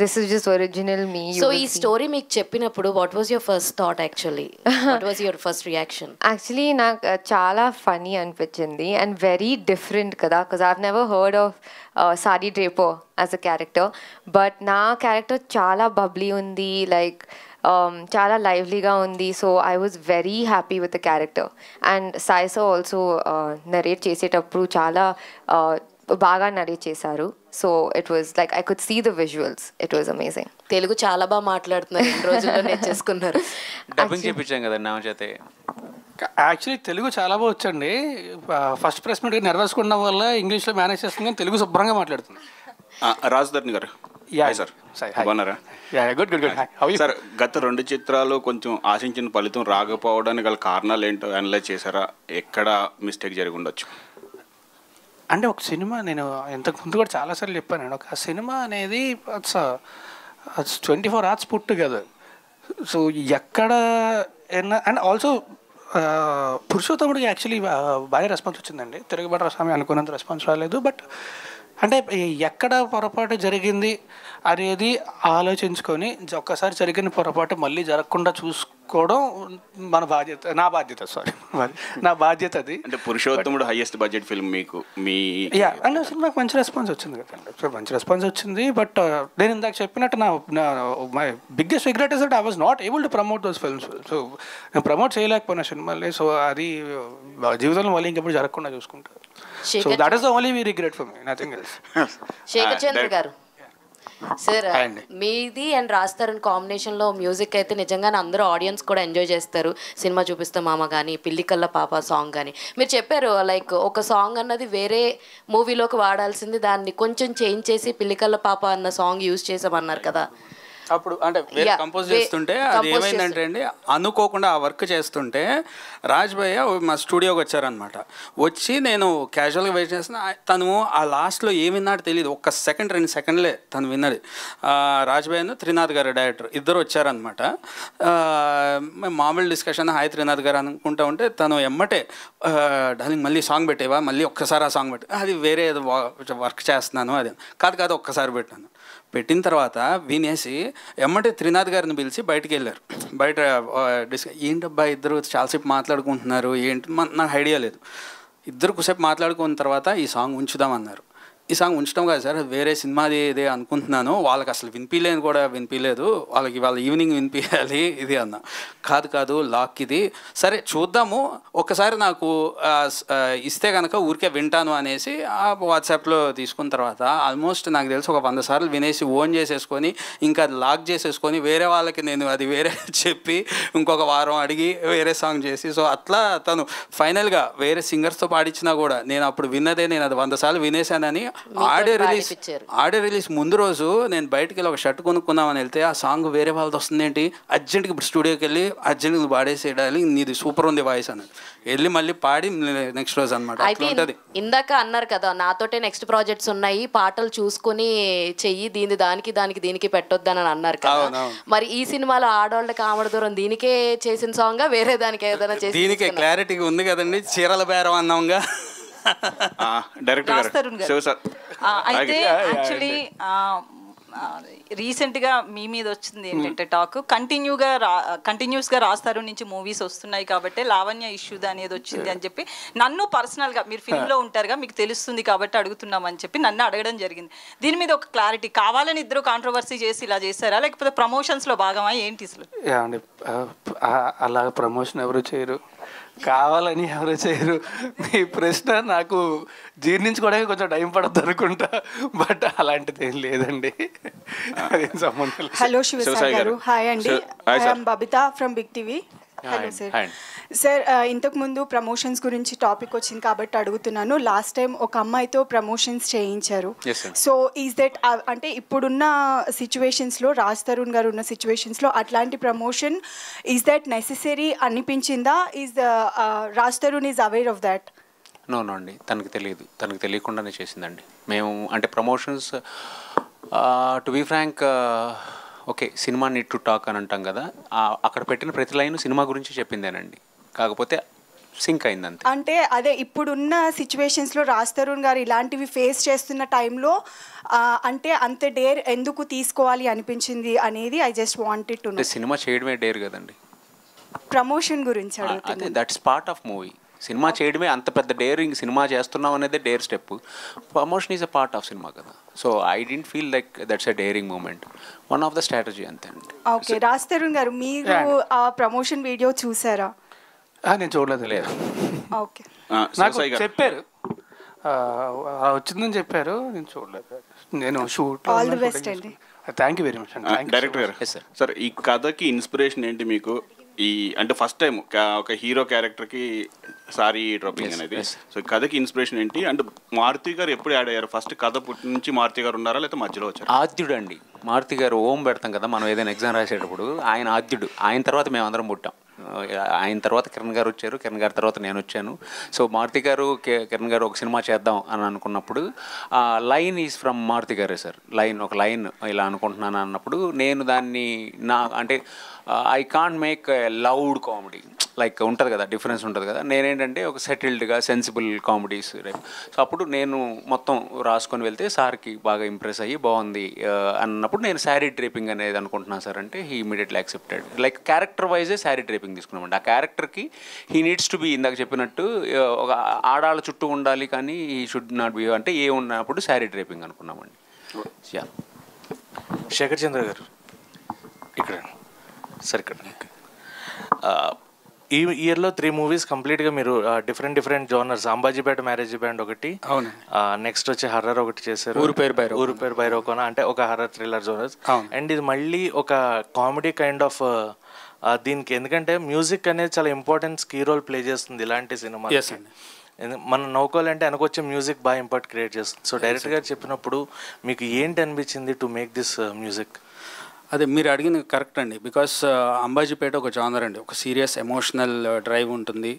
this is just original me. So ee story meek cheppinappudu what was your first thought actually? What was your first reaction? Actually నాకు చాలా funny అనిపించింది and very different కదా, because I've never heard of Sari Draper as a character, but నా character చాలా bubbly ఉంది, like చాలా livelyగా ఉంది. So I was very happy with the character and Saisa also narrate చేసేటప్పుడు చాలా బాగా నరేట్ చేశారు. So it was like I could see the visuals. It was amazing. Telugu చాలా బాగా మాట్లాడుతున్నారు, 2 రోజుల్లో నేర్చేసుకున్నారు. డబ్బింగ్ చేయించాం కదా నా చేతే. యాక్చువల్లీ తెలుగు చాలా బాగా వచ్చండి. ఫస్ట్ ప్రెస్ మీట్ నర్వస్గా ఉండడం వల్ల ఇంగ్లీష్లో మేనేజ్ చేస్తుంది, కానీ తెలుగు శుభ్రంగా మాట్లాడుతుంది. రాజ్ ధర్ని గారు సార్ బాగున్నారా? Good good good. సార్ గత 2 చిత్రాలు కొంచెం ఆశించిన ఫలితం రాకపోవడానికి గల కారణాలు ఏంటో అనలైజ్ చేశారా? ఎక్కడ మిస్టేక్ జరిగి ఉండొచ్చు? అంటే ఒక సినిమా, నేను ఇంతకు ముందు కూడా చాలాసార్లు చెప్పాను, ఒక సినిమా అనేది 24 hours పుట్ కదా. సో ఎక్కడ అండ్ ఆల్సో పురుషోత్తముడికి యాక్చువల్లీ బాగా రెస్పాన్స్ వచ్చిందండి. తిరుగుబాటు స్వామి అనుకున్నంత రెస్పాన్స్ రాలేదు. బట్ అంటే ఎక్కడ పొరపాటు జరిగింది అనేది ఆలోచించుకొని ఒక్కసారి జరిగిన పొరపాటు మళ్ళీ జరగకుండా చూసుకోవడం మన బాధ్యత, నా బాధ్యత. నా బాధ్యత అది. అంటే పురుషోత్తముడు హైయెస్ట్ బడ్జెట్ ఫిల్మ్ మీకు మీ అండ్ సినిమాకి మంచి రెస్పాన్స్ వచ్చింది కదండి, మంచి రెస్పాన్స్ వచ్చింది. బట్ నేను ఇందాక చెప్పినట్టు నా my biggest regret is that I was not able to promote those films. So నేను ప్రమోట్ చేయలేకపోయినా సినిమాలే. సో అది జీవితంలో మళ్ళీ ఇంకెప్పుడు జరగకుండా చూసుకుంటాను. So that is the only regret for me, nothing else. Shekhar Chandra గారు సార్, మీది అండ్ రాజ్ తరుణ్ కాంబినేషన్లో మ్యూజిక్ అయితే నిజంగానే అందరూ ఆడియన్స్ కూడా ఎంజాయ్ చేస్తారు. సినిమా చూపిస్తాం మామ కానీ, పిల్లికల్ల పాప సాంగ్ కానీ. మీరు చెప్పారు లైక్ ఒక సాంగ్ అన్నది వేరే మూవీలోకి వాడాల్సింది, దాన్ని కొంచెం చేంజ్ చేసి పిల్లికల్ల పాప అన్న సాంగ్ యూజ్ చేసామన్నారు కదా. అప్పుడు అంటే వేరే కంపోజ్ చేస్తుంటే అది ఏమైందంటే అండి, అనుకోకుండా ఆ వర్క్ చేస్తుంటే రాజ్ భయ్య మా స్టూడియోకి వచ్చారనమాట. వచ్చి నేను క్యాజువల్గా వెయిట్ చేస్తున్నా, తను ఆ లాస్ట్లో ఏమి విన్నాడో తెలియదు, 1 సెకండ్ 2 సెకండ్లే తను విన్నది. రాజ్ భయ్యను త్రినాథ్ గారు డైరెక్టర్ ఇద్దరు వచ్చారనమాట. మామూలు డిస్కషన్ హాయ్ త్రినాథ్ గారు అనుకుంటా ఉంటే తను ఎమ్మటే డార్లింగ్ మళ్ళీ సాంగ్ పెట్టేవా, మళ్ళీ ఒక్కసారి ఆ సాంగ్ పెట్టి, అది వేరే వర్క్ చేస్తున్నాను, అది కాదు ఒక్కసారి పెట్టాను. పెట్టిన తర్వాత వినేసి ఎమ్మటే త్రినాథ్ గారిని పిలిచి బయటికి వెళ్ళారు. బయట ఏంటబ్బా ఇద్దరు చాలాసేపు మాట్లాడుకుంటున్నారు ఏంటి, నాకు ఐడియా లేదు. ఇద్దరు కొద్దిసేపు మాట్లాడుకున్న తర్వాత ఈ సాంగ్ ఉంచుదామన్నారు. ఈ సాంగ్ ఉంచడం కాదు సార్, వేరే సినిమాది ఇదే అనుకుంటున్నాను, వాళ్ళకి అసలు వినిపించలేదు, వాళ్ళకి వాళ్ళ ఈవినింగ్ వినిపించాలి ఇది అన్న. కాదు లాక్ ఇది, సరే చూద్దాము ఒక్కసారి నాకు ఇస్తే కనుక ఊరికే వింటాను అనేసి ఆ వాట్సాప్లో తీసుకున్న తర్వాత ఆల్మోస్ట్ నాకు తెలిసి ఒక 100 సార్లు వినేసి ఓన్ చేసేసుకొని ఇంకా అది లాక్ చేసేసుకొని వేరే వాళ్ళకి నేను అది వేరే చెప్పి ఇంకొక వారం అడిగి వేరే సాంగ్ చేసి, సో అట్లా తను ఫైనల్గా వేరే సింగర్స్తో పాడించినా కూడా నేను అప్పుడు విన్నదే నేను అది 100 సార్లు వినేశానని ఆడియో రిలీజ్ ముందు రోజు నేను బయటకు వెళ్ళి ఒక షర్ట్ కొనుక్కుందామని వెళ్తే ఆ సాంగ్ వేరే వాళ్ళతో వస్తుంది ఏంటి, అర్జెంట్గా ఇప్పుడు స్టూడియోకి వెళ్ళి అర్జెంట్గా పాడేసేయాలి, నీది సూపర్ ఉంది వాయిస్ అని వెళ్ళి మళ్ళీ పాడి నెక్స్ట్ రోజు అనమాట. అయితే ఇందాక అన్నారు కదా నాతోటే నెక్స్ట్ ప్రాజెక్ట్స్ ఉన్నాయి, పాటలు చూసుకుని చెయ్యి, దీనికి పెట్టొద్దని అన్నారు కదా. మరి ఈ సినిమాలో ఆడవాళ్ళ కామెడీ దూరం దీనికే చేసిన సాంగ్ వేరే దానికి ఏదైనా చేసి దీనికే క్లారిటీగా ఉంది కదండి, చీరల బేరం అన్నాంగా. అయితే యాక్చువల్లీ రీసెంట్గా మీ మీద వచ్చింది ఏంటంటే టాక్ కంటిన్యూస్గా రాస్తారు నుంచి మూవీస్ వస్తున్నాయి కాబట్టి లావణ్య ఇష్యూ అనేది వచ్చింది అని చెప్పి నన్ను పర్సనల్గా, మీరు ఫిల్మ్లో ఉంటారుగా మీకు తెలుస్తుంది కాబట్టి అడుగుతున్నామని చెప్పి నన్ను అడగడం జరిగింది. దీని మీద ఒక క్లారిటీ కావాలని ఇద్దరు కాంట్రవర్సీ చేసి ఇలా చేశారా లేకపోతే ప్రమోషన్స్లో భాగమా ఏంటి అసలు? అలా ప్రమోషన్ ఎవరు చేయరు, కావాలని ఎవరు చేయరు. ఈ ప్రశ్న నాకు జీర్ణించుకోవడానికి కొంచెం టైం పడద్దు అనుకుంటా, బట్ అలాంటిది ఏం లేదండి. హలో శివసాయి గారు, హాయ్ అండి, I'm Babita from Big TV. Hello sir. Sir ఇంతకుముందు ప్రమోషన్స్ గురించి టాపిక్ వచ్చింది కాబట్టి అడుగుతున్నాను. లాస్ట్ టైం ఒక అమ్మాయితో ప్రమోషన్స్ చేయించారు. సో ఈజ్ దట్ అంటే ఇప్పుడున్న సిచ్యువేషన్స్లో, రాజ్ తరుణ్ గారు ఉన్న సిచ్యువేషన్స్లో అట్లాంటి ప్రమోషన్ ఈజ్ దట్ నెసెసరీ అనిపించిందా? Is Raj Tarun is aware of that? No అండి, తనకు తెలియదు, తనకు తెలియకుండానే చేసిందండి. మేము అంటే promotions to be frank okay cinema need to talk అని అంటాం కదా, అక్కడ పెట్టిన ప్రతి లైన్ సినిమా గురించి చెప్పిందేనండి, కాకపోతే సింక్ అయిందంతే. అంటే అదే ఇప్పుడున్న సిచ్యువేషన్స్లో రాజ్ తరుణ్ గారు ఇలాంటివి ఫేస్ చేస్తున్న టైంలో అంటే అంత డేర్ ఎందుకు తీసుకోవాలి అనిపించింది అనేది I just wanted to know. Cinema చేయడమే డేర్ కదండి, ప్రమోషన్ గురించి అడుగుతున్నాను. That's part of movie. Cinema చేయడమే అంత పెద్ద డేరింగ్, సినిమా చేస్తున్నాం అనేది dare step, promotion is a part of cinema కదా. So I don't feel like that's a daring moment, one of the strategy అంతే అండి. ఓకే, రాజ్ తరుణ్ గారు మీరు ఆ ప్రమోషన్ వీడియో చూసారా? నేను చూడలేదు. లేదు, ఓకే నాకు చెప్పారు వచ్చిందని చెప్పారు, నేను చూడలేదు. నేను షూట్. ఆల్ ది బెస్ట్ అండి. థ్యాంక్ యూ వెరీ మచ్ అండి. డైరెక్టర్ గారు సార్, ఈ కథకి ఇన్స్పిరేషన్ ఏంటి మీకు? ఈ అంటే ఫస్ట్ టైం ఒక హీరో క్యారెక్టర్కి సారీ డ్రాపింగ్ అనేది, సో కథకి ఇన్స్పిరేషన్ ఏంటి? అంటే మారుతి గారు ఎప్పుడు యాడ్ అయ్యారు? ఫస్ట్ కథ పుట్టి నుంచి మారుతి గారు ఉన్నారా లేకపోతే మధ్యలో వచ్చారు? ఆద్యుడు అండి, మారుతి గారు ఓం పెడతాం కదా మనం ఏదైనా ఎగ్జామ్ రాసేటప్పుడు, ఆయన ఆద్యుడు. ఆయన తర్వాత మేము అందరం పుట్టాం. ఆయన తర్వాత కిరణ్ గారు వచ్చారు, కిరణ్ గారి తర్వాత నేను వచ్చాను. సో మారుతి గారు కిరణ్ గారు ఒక సినిమా చేద్దాం అని అనుకున్నప్పుడు లైన్ ఈజ్ ఫ్రమ్ మారుతి గారే సార్. ఒక లైన్ ఇలా అనుకుంటున్నాను అన్నప్పుడు నేను దాన్ని అంటే I can't make loud comedy like ఉంటుంది కదా, డిఫరెన్స్ ఉంటుంది కదా. నేనేంటంటే ఒక సెటిల్డ్గా సెన్సిబుల్ కామెడీస్. సో అప్పుడు నేను మొత్తం రాసుకొని వెళ్తే సార్కి బాగా ఇంప్రెస్ అయ్యి బాగుంది అన్నప్పుడు నేను శారీ డ్రేపింగ్ అనేది అనుకుంటున్నాను సార్ అంటే he immediately accepted. Like character yj sari draping తీసుకున్నామండి. ఆ క్యారెక్టర్కి హీ నీడ్స్ టు బీ ఇందాక చెప్పినట్టు ఒక ఆడాళ్ళ చుట్టూ ఉండాలి కానీ ఈ షుడ్ నాట్ బీ అంటే ఏ ఉన్నప్పుడు శారీ డ్రేపింగ్ అనుకున్నామండి. యా, శేఖర్ చంద్ర గారు ఇక్కడ సార్, ఇక్కడ ఈ ఇయర్లో 3 మూవీస్ కంప్లీట్గా మీరు different genres, Ambajipeta marriage band ఒకటి, అవును, నెక్స్ట్ వచ్చి హర్రర్ ఒకటి చేశారు, ఊరు పేరు బైరోకోన అంటే ఒక హర్రర్ థ్రిల్లర్ జోనర్స్, అండ్ ఇది మళ్ళీ ఒక కామెడీ కైండ్ ఆఫ్ దీనికి, ఎందుకంటే మ్యూజిక్ అనేది చాలా ఇంపార్టెంట్ కీ రోల్ ప్లే చేస్తుంది ఇలాంటి సినిమా. మనం నవ్వుకోవాలంటే వెనకొచ్చే మ్యూజిక్ బాగా ఇంపార్ట్ క్రియేట్ చేస్తుంది. సో డైరెక్టర్ గారు చెప్పినప్పుడు మీకు ఏంటి అనిపించింది టు మేక్ దిస్ మ్యూజిక్? అదే మీరు అడిగింది కరెక్ట్ అండి. బికాస్ అంబాజీపేట ఒక జానర్ అండి, ఒక సీరియస్ ఎమోషనల్ డ్రైవ్ ఉంటుంది,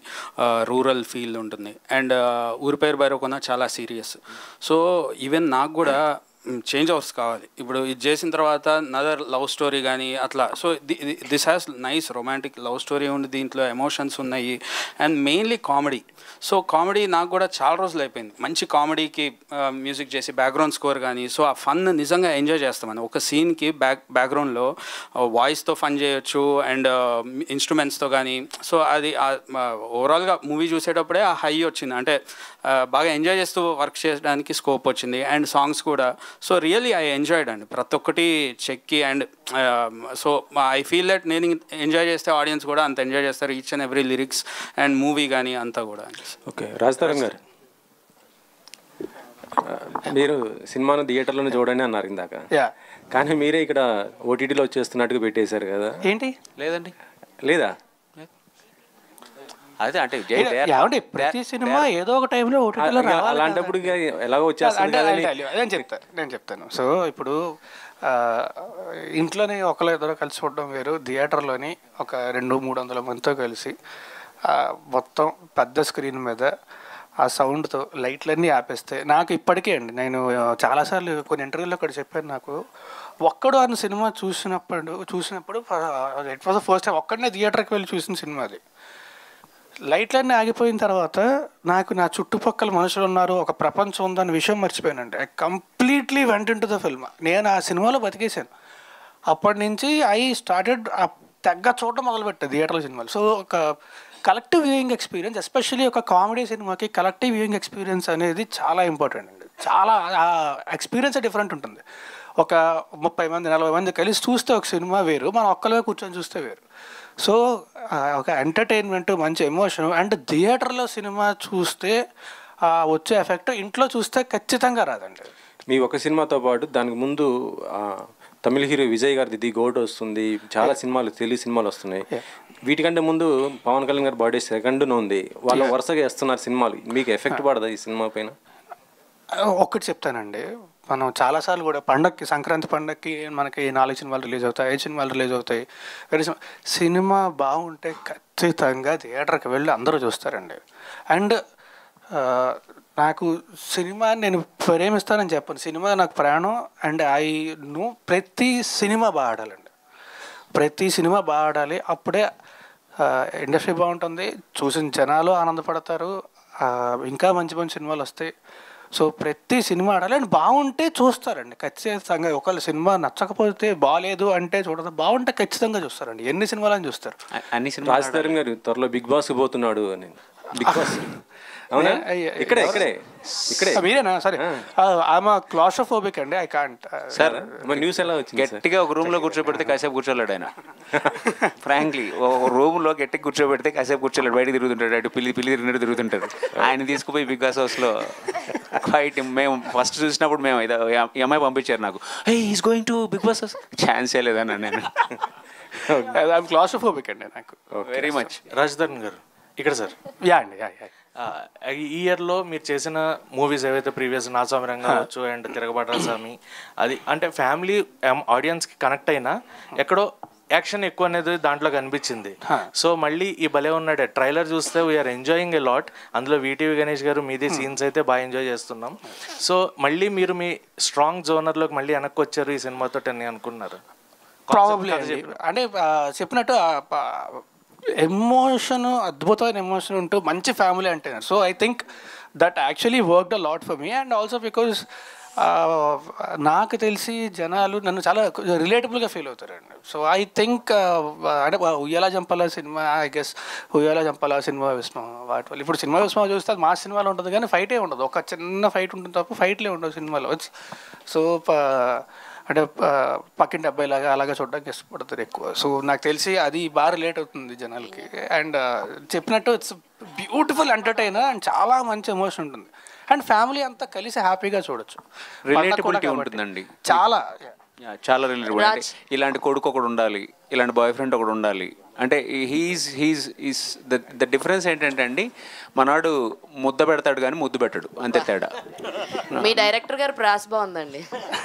రూరల్ ఫీల్ ఉంటుంది. అండ్ ఊరి పేరు బైరోకోన చాలా సీరియస్. సో ఈవెన్ నాకు కూడా చేంజ్ ఓవర్స్ కావాలి. ఇప్పుడు ఇది చేసిన తర్వాత నదర్ లవ్ స్టోరీ కానీ అట్లా. So this has nice romantic love story ఉంది, దీంట్లో ఎమోషన్స్ ఉన్నాయి and mainly comedy. So comedy నాకు కూడా చాలా రోజులు అయిపోయింది మంచి కామెడీకి మ్యూజిక్ చేసి బ్యాక్గ్రౌండ్ స్కోర్ కానీ. సో ఆ ఫన్ నిజంగా ఎంజాయ్ చేస్తామని ఒక సీన్కి బ్యాక్గ్రౌండ్లో వాయిస్తో ఫన్ చేయొచ్చు అండ్ ఇన్స్ట్రుమెంట్స్తో కానీ. సో అది ఓవరాల్గా మూవీ చూసేటప్పుడే ఆ హై వచ్చింది, అంటే బాగా ఎంజాయ్ చేస్తూ వర్క్ చేయడానికి స్కోప్ వచ్చింది. అండ్ సాంగ్స్ కూడా సో రియల్లీ ఐ ఎంజాయ్డ్ అండి ప్రతి ఒక్కటి చెక్కి. And so I feel that నేను ఎంజాయ్ చేస్తే ఆడియన్స్ కూడా అంత ఎంజాయ్ చేస్తారు, each and every lyrics and movie కానీ అంతా కూడా. ఓకే, రాజ్ తరుణ్ గారు మీరు సినిమాను థియేటర్లోనే చూడండి అన్నారు ఇందాక, కానీ మీరే ఇక్కడ ఓటీటీలో వచ్చేస్తున్నట్టుగా పెట్టేశారు కదా, ఏంటి? లేదండి, లేదా? అదే అంటే ఏమంటే ప్రతి సినిమా ఏదో ఒక టైంలో ఓటీటీలో రావాలి. అలాంటప్పుడు ఎలాగో వచ్చేస్తుంది నేను చెప్తాను. సో ఇప్పుడు ఇంట్లోనే ఒకళ్ళు ఇద్దరు కలిసి చూడడం వేరు, థియేటర్లోని ఒక 200-300 మందితో కలిసి మొత్తం పెద్ద స్క్రీన్ మీద ఆ సౌండ్తో లైట్లన్నీ ఆపేస్తే నాకు ఇప్పటికే అండి, నేను చాలాసార్లు కొన్ని ఇంటర్వ్యూలో కూడా చెప్పాను, నాకు ఒక్కడు అన్న సినిమా చూసినప్పుడు it was the first time ఒక్కడనే థియేటర్కి వెళ్ళి చూసిన సినిమా అది. లైట్లన్నీ ఆగిపోయిన తర్వాత నాకు నా చుట్టుపక్కల మనుషులు ఉన్నారు, ఒక ప్రపంచం ఉందన్న విషయం మర్చిపోయానండి. ఐ కంప్లీట్లీ వెంట ఇంటు ద ఫిల్మ్. నేను ఆ సినిమాలో బతికేశాను. అప్పటి నుంచి ఐ స్టార్టెడ్ తెగ్గ చూడడం మొదలుపెట్టాను థియేటర్ల సినిమాలు. సో ఒక కలెక్టివ్ వ్యూయింగ్ ఎక్స్పీరియన్స్, ఎస్పెషల్లీ ఒక కామెడీ సినిమాకి కలెక్టివ్ వ్యూయింగ్ ఎక్స్పీరియన్స్ అనేది చాలా ఇంపార్టెంట్ అండి. చాలా ఎక్స్పీరియన్స్ డిఫరెంట్ ఉంటుంది. ఒక 30 మంది 40 మంది కలిసి చూస్తే ఒక సినిమా వేరు, మనం ఒక్కలే కూర్చొని చూస్తే వేరు. సో ఒక ఎంటర్టైన్మెంట్, మంచి ఎమోషన్. అండ్ థియేటర్లో సినిమా చూస్తే వచ్చే ఎఫెక్ట్ ఇంట్లో చూస్తే ఖచ్చితంగా రాదండి. మీ ఒక సినిమాతో పాటు దానికి ముందు తమిళ హీరో విజయ్ గారిది ది గోట్ వస్తుంది, చాలా సినిమాలు తెలుగు సినిమాలు వస్తున్నాయి. వీటికంటే ముందు పవన్ కళ్యాణ్ గారి బర్త్డే సెకండ్న ఉంది, వాళ్ళు వరుసగా వేస్తున్నారు సినిమాలు. మీకు ఎఫెక్ట్ పడదా ఈ సినిమా పైన? ఒక్కటి చెప్తానండి, మనం చాలాసార్లు కూడా పండగకి, సంక్రాంతి పండగకి మనకి 4 సినిమాలు రిలీజ్ అవుతాయి, 5 సినిమాలు రిలీజ్ అవుతాయి. సినిమా బాగుంటే ఖచ్చితంగా థియేటర్కి వెళ్ళి అందరూ చూస్తారండి. అండ్ నాకు సినిమా నేను ప్రేమిస్తానని చెప్పను, సినిమా నాకు ప్రాణం. అండ్ ప్రతి సినిమా బాగా ఆడాలండి, ప్రతి సినిమా బాగా ఆడాలి. అప్పుడే ఇండస్ట్రీ బాగుంటుంది, చూసిన జనాలు ఆనందపడతారు, ఇంకా మంచి మంచి సినిమాలు వస్తాయి. సో ప్రతి సినిమా ఆడాలి అండ్ బాగుంటే చూస్తారండి ఖచ్చితంగా. ఒకవేళ సినిమా నచ్చకపోతే, బాగాలేదు అంటే చూడదు, బాగుంటే ఖచ్చితంగా చూస్తారండి. ఎన్ని సినిమాలని చూస్తారు. అన్ని సినిమాలు. రాజధాని గారు త్వరలో బిగ్ బాస్ పోతున్నాడు అని. బిగ్ బాస్ అవునా? ఇక్కడే మీరేనా? సరే, ఆమె క్లాస్ట్రోఫోబిక్ అండి, ఐ కాంట్. సార్ న్యూస్ ఎలా వచ్చింది? గట్టిగా ఒక రూమ్లో కూర్చోబెడితే కాసేపు కూర్చోలేడు ఆయన. ఫ్రాంక్లీ ఒక రూమ్లో గట్టిగా కూర్చోబెడితే కాసేపు కూర్చోలేడు, బయట తిరుగుతుంటాడు, అటు పిల్లి తిరిగినట్టు తిరుగుతుంటాడు. ఆయన తీసుకుపోయి బిగ్ బాస్ హౌస్లో ఫైట్. మేము ఫస్ట్ చూసినప్పుడు మేము ఈ అమ్మాయి పంపించారు నాకు, he is going to big boss house, ఛాన్సే లేదన్నా నేను. క్లాస్ట్రోఫోబిక్ అండి నాకు వెరీ మచ్. రాజధాని గారు ఇక్కడ సార్. యా అండి, ఈ ఇయర్లో మీరు చేసిన మూవీస్ ఏవైతే ప్రీవియస్ నాసామి కావచ్చు అండ్ తిరగబాట స్వామి, అది అంటే ఫ్యామిలీ ఆడియన్స్కి కనెక్ట్ అయినా ఎక్కడో యాక్షన్ ఎక్కువ అనేది దాంట్లో కనిపించింది. సో మళ్ళీ ఈ భలే ఉన్నాడే ట్రైలర్ చూస్తే వీఆర్ ఎంజాయింగ్ ఎ లాట్. అందులో వీటీవీ గణేష్ గారు మీది సీన్స్ అయితే బాగా ఎంజాయ్ చేస్తున్నాం. సో మళ్ళీ మీరు మీ స్ట్రాంగ్ జోనర్లోకి మళ్ళీ వెనక్కి వచ్చారు ఈ సినిమాతో అని అనుకున్నారు? ప్రాబబ్లీ అంటే చెప్పినట్టు ఎమోషన్, అద్భుతమైన ఎమోషన్ ఉంటూ మంచి ఫ్యామిలీ అంటే. So I think that actually worked a lot for me. And also because నాకు తెలిసి జనాలు నన్ను చాలా రిలేటబుల్గా ఫీల్ అవుతారండి. సో ఐ థింక్ అంటే ఉయ్యాల జంపాల సినిమా, ఐ గెస్ ఉయ్యాల జంపాల సినిమా విస్మం వాటి వల్ల. ఇప్పుడు సినిమా విస్మం చూస్తే మా సినిమాలో ఉంటుంది కానీ ఫైటే ఉండదు, ఒక చిన్న ఫైట్ ఉంటుంది తప్ప ఫైట్లే ఉండవు సినిమాలో. సో అంటే పక్కింటి అబ్బాయిలాగా అలాగా చూడడానికి ఇష్టపడతారు ఎక్కువ. సో నాకు తెలిసి అది బాగా రిలేట్ అవుతుంది జనాలకి. అండ్ చెప్పినట్టు ఇట్స్ బ్యూటిఫుల్ ఎంటర్టైనర్ అండ్ చాలా మంచి ఎమోషన్ ఉంటుంది. అండ్ ఫ్యామిలీ అంతా కలిసి హ్యాపీగా చూడొచ్చు. రిలేటబిలిటీ ఉంటుందండి చాలా చాలా రిలేటబుల్. ఇలాంటి కొడుకు ఒకడు ఉండాలి, ఇలాంటి బాయ్ ఫ్రెండ్ ఒకడు ఉండాలి. అంటే హీస్ ద డిఫరెన్స్ ఏంటంటే అండి, మనవాడు ముద్ద పెడతాడు కానీ ముద్దు పెట్టడు, అంతే తేడా. మీ డైరెక్టర్ గారు ప్రాస్ బాగుందండి.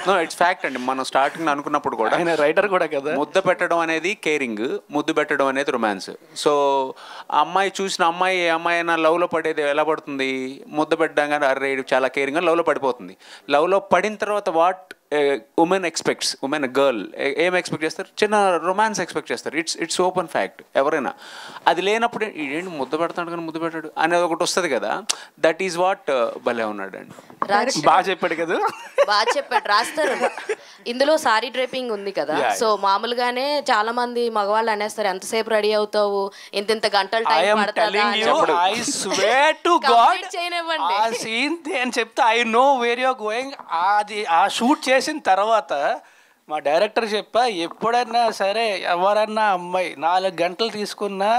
నో ఇట్స్ ఫ్యాక్ట్ అండి. మనం స్టార్టింగ్ అనుకున్నప్పుడు కూడా ఆయన రైటర్ కూడా కదా, ముద్ద పెట్టడం అనేది కేరింగ్, ముద్దు పెట్టడం అనేది రొమాన్స్. సో అమ్మాయి చూసిన అమ్మాయి ఏ అమ్మాయి అయినా లవ్లో పడేది ఎలా పడుతుంది? ముద్ద పెట్టడం అరే చాలా కేరింగ్ అని లవ్లో పడిపోతుంది. లవ్లో పడిన తర్వాత what women expects, women girl ఏం ఎక్స్పెక్ట్ చేస్తారు? చిన్న రొమాన్స్ ఎక్స్పెక్ట్ చేస్తారు. It's open fact. ఎవరైనా అది లేనప్పుడు ఏంటి ముద్ద పెడతాడు కానీ ముద్దు పెట్టాడు అనేది ఒకటి వస్తుంది కదా. దట్ ఈజ్ వాట్ భలే ఉన్నాడు అండి. బాగా చెప్పాడు కదా, బాగా చెప్పాడు. రాస్తారు ఇందులో సారీ డ్రైపింగ్ ఉంది కదా. సో మామూలుగానే చాలా మంది మగవాళ్ళు అనేస్తారు, ఎంతసేపు రెడీ అవుతావు, ఇంత గంటలు టైం పడుతుందా అని చెప్తే I know where you're going. అది ఆ షూట్ చేసిన తర్వాత మా డైరెక్టర్ చెప్పా, ఎప్పుడన్నా సరే ఎవరన్నా అమ్మాయి 4 గంటలు తీసుకున్నా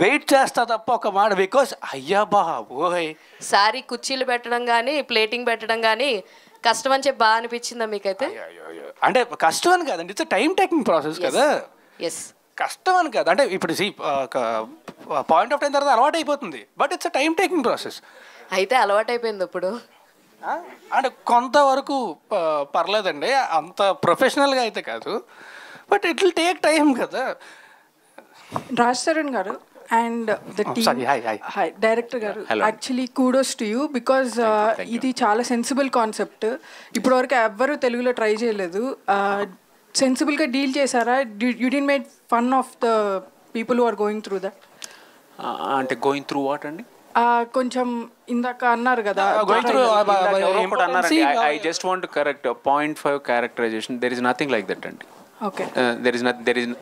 వెయిట్ చేస్తా తప్ప ఒక మాట. బికాస్ అయ్యా బాబోయ్ సారీ కుర్చీలు పెట్టడం కానీ ప్లేటింగ్ పెట్టడం కానీ కష్టం అని చెప్పి బాగా అనిపించిందా మీకైతే? అంటే కష్టం అని కాదండి, ఇట్స్ టైం టేకింగ్ ప్రాసెస్ కదా. ఎస్ కష్టం అని కాదు, అంటే ఇప్పుడు ఒక పాయింట్ ఆఫ్ టైం తర్వాత అలవాటు అయిపోతుంది, but it's time taking process. అయితే అలవాటు అయిపోయింది ఇప్పుడు అంటే కొంతవరకు పర్లేదండి, అంత ప్రొఫెషనల్గా అయితే కాదు, but it will take time కదా. రాజ్ తరుణ్ గారు అండ్ ద టీమ్, డైరెక్టర్ గారు, actually kudos to you because ఇది చాలా సెన్సిబుల్ కాన్సెప్ట్. ఇప్పటివరకు ఎవ్వరూ తెలుగులో ట్రై చేయలేదు. సెన్సిబుల్గా డీల్ చేశారా? You did made fun of the people who are going through that. అంటే గోయింగ్ త్రూ వాట్ అండి? కొంచెం ఇందాక అన్నారు కదా, I just want to correct 0.5 characterisation. There is nothing like that అండి. ఓకే, దెర్ ఇస్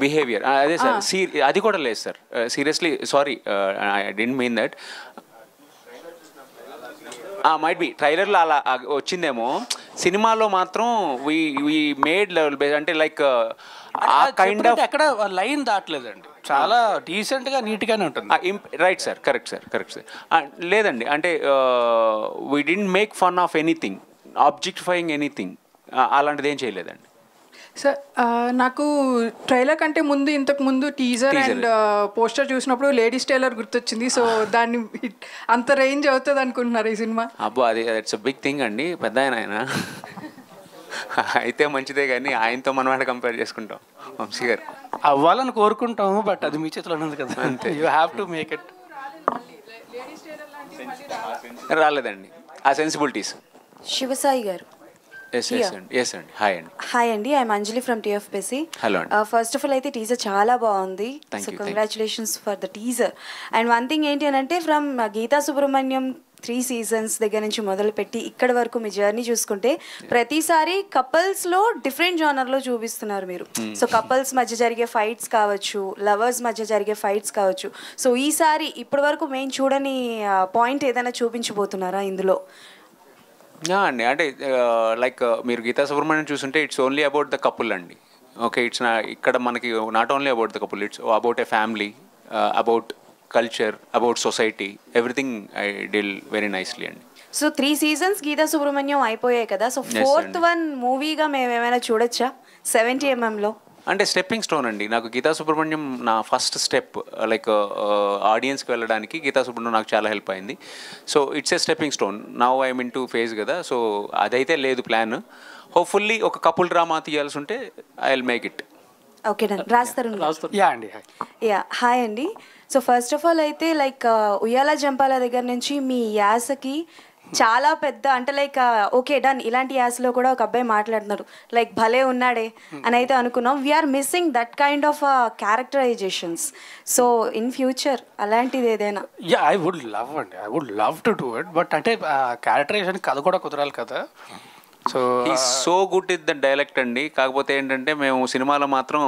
బిహేవియర్ అదే sir, అది కూడా లేదు sir. Seriously sorry, I didn't mean that. Might be ట్రైలర్లో అలా వచ్చిందేమో, సినిమాలో మాత్రం వి మేడ్ లెవెల్ బేస్, అంటే లైక్ ఆ కైండ్ ఆఫ్ ఎక్కడ లైన్ దాటలేదండి, చాలా డీసెంట్గా నీట్గానే ఉంటుంది. Right sir, correct sir, correct sir. లేదండి, అంటే we didn't make fun of anything, objectifying anything, అలాంటిది ఏం చేయలేదండి. సార్ నాకు ట్రైలర్ కంటే ముందు, ఇంతకు ముందు టీజర్ అండ్ పోస్టర్ చూసినప్పుడు లేడీస్ టైలర్ గుర్తొచ్చింది. సో దాన్ని అంత రేంజ్ అవుతుంది అనుకుంటున్నారు ఈ సినిమా? అబ్బో, అది ఇట్స్ అ బిగ్ థింగ్ అండి, పెద్ద ఆయన అయితే మంచిదే, కానీ ఆయనతో మనం ఆడ కంపేర్ చేసుకుంటాం. వంశీ గారు అవ్వాలని కోరుకుంటాము, బట్ అది మీ చేతిలో ఉంది కదా, అంతే. You have to make it. రాలేదండి ఆ సెన్సిబిలిటీస్. శివసాయి గారు. ఎస్ అండి. హాయ్ అండి. హాయ్ అండి, I'm Anjali from TFPC. Hello అండి. ఫస్ట్ ఆఫ్ ఆల్ అయితే టీజర్ చాలా బాగుంది, so congratulations for the teaser. And one thing ఏంటి అని అంటే, ఫ్రమ్ గీతా సుబ్రహ్మణ్యం 3 seasons దగ్గర నుంచి మొదలుపెట్టి ఇక్కడ వరకు మీ జర్నీ చూసుకుంటే ప్రతిసారి కపుల్స్లో డిఫరెంట్ జానర్లో చూపిస్తున్నారు మీరు. సో కపుల్స్ మధ్య జరిగే ఫైట్స్ కావచ్చు, లవర్స్ మధ్య జరిగే ఫైట్స్ కావచ్చు. సో ఈసారి ఇప్పటి వరకు మేము చూడని పాయింట్ ఏదైనా చూపించబోతున్నారా ఇందులో? అండి, అంటే లైక్ మీరు గీతా సుబ్రహ్మణ్యం చూస్తుంటే it's only about the couple అండి. ఓకే, ఇట్స్ ఇక్కడ మనకి not only about the couple, it's about a family, about culture, about society, everything I deal very nicely అండి. సో 3 seasons గీతా సుబ్రహ్మణ్యం అయిపోయాయి కదా, సో 4th one మూవీగా మేము ఏమైనా చూడొచ్చా 70mm? అంటే స్టెప్పింగ్ స్టోన్ అండి. నాకు గీతా సుబ్రహ్మణ్యం నా ఫస్ట్ స్టెప్, లైక్ ఆడియన్స్కి వెళ్ళడానికి గీతా సుబ్రహ్మణ్యం నాకు చాలా హెల్ప్ అయింది. So it's a stepping stone. Now I'm in to phase కదా, సో అదైతే లేదు ప్లాన్. హోప్ఫుల్లీ ఒక కపుల్ డ్రామా తీయాల్సి ఉంటే I will make it. Okay, రాస్తారు. హాయ్ అండి. సో ఫస్ట్ ఆఫ్ ఆల్ అయితే లైక్ ఉయ్యాల జంపాల దగ్గర నుంచి మీ యాసకి చాలా పెద్ద, అంటే లైక్ ఓకే డన్, ఇలాంటి యాసలో కూడా ఒక అబ్బాయి మాట్లాడుతున్నారు, లైక్ భలే ఉన్నాడే అని అయితే అనుకున్నాం. We're missing that kind of characterisations. So in future అలాంటిది ఏదైనా? ఐ వుడ్ లవ్ అండి, I would love to do it, but అంటే క్యారెక్టరైజేషన్ కథ కూడా కుదరాలి కదా. So good is the dialect అండి. కాకపోతే ఏంటంటే మేము సినిమాలో మాత్రం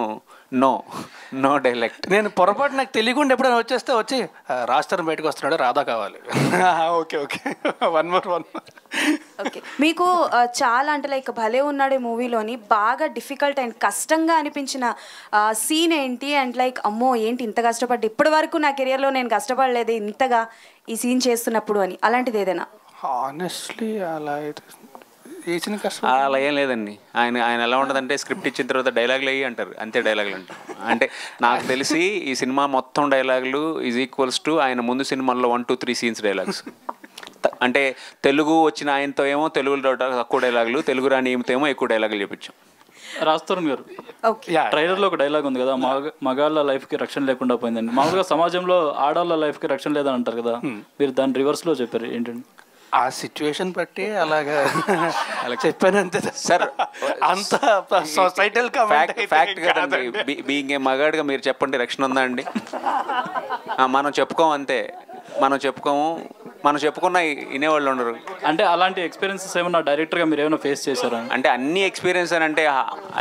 నో డైలెక్ట్. నేను పొరపాటు నాకు తెలియకుండా ఎప్పుడైనా వచ్చేస్తే వచ్చి రాష్ట్రం బయటకు వస్తున్నాడు, రాధా కావాలి. Okay okay, one more. Okay, మీకు చాలా అంటే లైక్ భలే ఉన్నాడే మూవీలోని బాగా డిఫికల్ట్ అండ్ కష్టంగా అనిపించిన సీన్ ఏంటి? అండ్ లైక్ అమ్మో ఏంటి ఇంత కష్టపడ్డా, ఇప్పటి వరకు నా కెరియర్లో నేను కష్టపడలేదు ఇంతగా ఈ సీన్ చేస్తున్నప్పుడు అని, అలాంటిది ఏదైనా? హానెస్ట్లీ అలా అలా ఏం లేదండి. ఆయన ఎలా ఉంటుందంటే, స్క్రిప్ట్ ఇచ్చిన తర్వాత డైలాగులు అయ్యి అంటారు, అంతే డైలాగులు అంటారు. అంటే నాకు తెలిసి ఈ సినిమా మొత్తం డైలాగులు ఈజ్ ఈక్వల్స్ టు ఆయన ముందు సినిమాల్లో 1, 2, 3 scenes డైలాగ్స్. అంటే తెలుగు వచ్చిన ఆయనతో ఏమో తెలుగులో తక్కువ డైలాగులు, తెలుగు రాని ఈమెతో ఏమో ఎక్కువ డైలాగులు చెప్పించాం. రాస్తారు గారు, ట్రైలర్లో ఒక డైలాగ్ ఉంది కదా, మగాళ్ళ లైఫ్కి రక్షణ లేకుండా పోయిందండి. మామూలుగా సమాజంలో ఆడవాళ్ళ లైఫ్కి రక్షణ లేదని అంటారు కదా, మీరు దాని రివర్స్లో చెప్పారు ఏంటండి? ఆ సిచ్యువేషన్ బట్టి అలాగా చెప్పాను అంతే సార్. అంత సొసైటల్ ఫ్యాక్ట్ కదండి. బీయింగ్ ఏ మగాడిగా మీరు చెప్పండి, రక్షణ ఉందా అండి? మనం చెప్పుకోము అంతే, మనం చెప్పుకున్న వినేవాళ్ళు ఉండరు. అంటే అలాంటి ఎక్స్పీరియన్సెస్ ఏమన్నా డైరెక్టర్గా మీరు ఏమైనా ఫేస్ చేశారా? అంటే అన్ని ఎక్స్పీరియన్స్ అని అంటే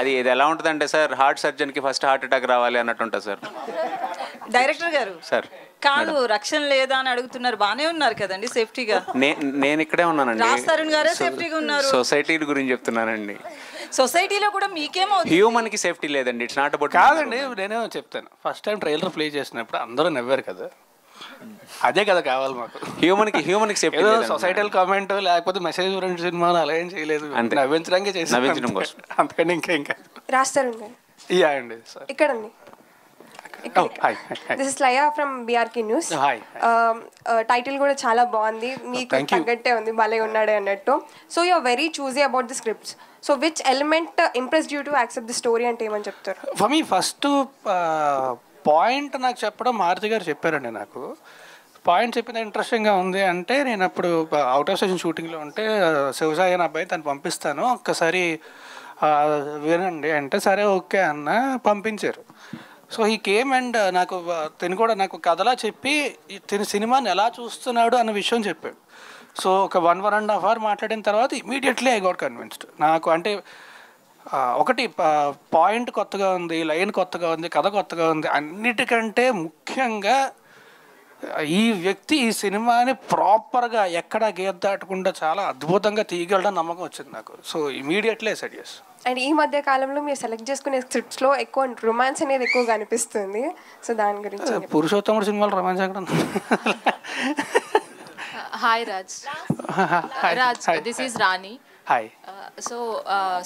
అది ఎలా ఉంటుందంటే సార్, హార్ట్ సర్జన్కి ఫస్ట్ హార్ట్ అటాక్ రావాలి అన్నట్టు ఉంటుంది సార్. డైరెక్టర్ గారు సార్ కాదు, రక్షణ లేదా అని అడుగుతున్నారు, బానే ఉన్నారు కదండి సేఫ్టీగా? నేను ఇక్కడే ఉన్నానండి. రాజ్ తరుణ్ గారే సేఫ్టీగా ఉన్నారు. సొసైటీ గురించి చెప్తున్నానండి. సొసైటీలో కూడా మీకేమో హ్యూమన్కి సేఫ్టీ లేదండి, ఇట్స్ నాట్ అబౌట్. కాదండి, నేనే చెప్తాను, ఫస్ట్ టైం ట్రైలర్ ప్లే చేసినప్పుడు అందరూ నవ్వారు కదా, అదే కదా కావాలి మాకు. హ్యూమన్కి సేఫ్టీ, సొసైటల్ కామెంట్ లేకపోతే మెసేజ్ ఓరియంటెడ్ సినిమాలు అలా ఏం చేయలేదు, నవ్వించడానికి చేసి, నవ్వించడం కోసం, అంతకంటే ఇంకా రాజ్ తరుణ్ గారు. అండి ఇక్కడండి. This is Laya from BRK news. Title కూడా చాలా బాగుంది, మీకు తగ్గట్టే ఉంది, భలే ఉన్నాడే అన్నట్టు. So you are very choosy about the scripts. So which element impressed you to accept the story అంటే ఏమని చెప్తారు? ఫర్ మీ ఫస్ట్ పాయింట్ నాకు చెప్పడం మారుతి గారు చెప్పారండి. నాకు పాయింట్ చెప్పింది ఇంట్రెస్టింగ్గా ఉంది అంటే, నేను అప్పుడు అవుట్ ఆఫ్ స్టేషన్ షూటింగ్లో ఉంటే శివసాయి అనే అబ్బాయి తను పంపిస్తాను ఒక్కసారి వినండి అంటే, సరే ఓకే అన్న పంపించారు. సో ఈ కేమ్ అండ్ నాకు తిని కూడా నాకు కథలా చెప్పి తిని సినిమాని ఎలా చూస్తున్నాడు అన్న విషయం చెప్పాడు. సో ఒక 1.5 hour మాట్లాడిన తర్వాత ఇమీడియట్లీ ఐ గాట్ కన్విన్స్డ్. నాకు అంటే ఒకటి పాయింట్ కొత్తగా ఉంది, లైన్ కొత్తగా ఉంది, కథ కొత్తగా ఉంది, అన్నిటికంటే ముఖ్యంగా ఈ వ్యక్తి ఈ సినిమాని ప్రాపర్గా ఎక్కడ గీత దాటకుండా చాలా అద్భుతంగా తీయగలడం నమ్మకం వచ్చింది నాకు. So immediately said yes. And ఈ మధ్య కాలంలో మీరు సెలెక్ట్ చేసుకునే స్క్రిప్ట్స్లో ఎక్కువ రొమాన్స్ అనేది ఎక్కువగా అనిపిస్తుంది. సో దాని గురించి పురుషోత్తముడు సినిమాలో రొమాన్స్ ఎక్కడ? Hi Raj. This is Rani. Hi. So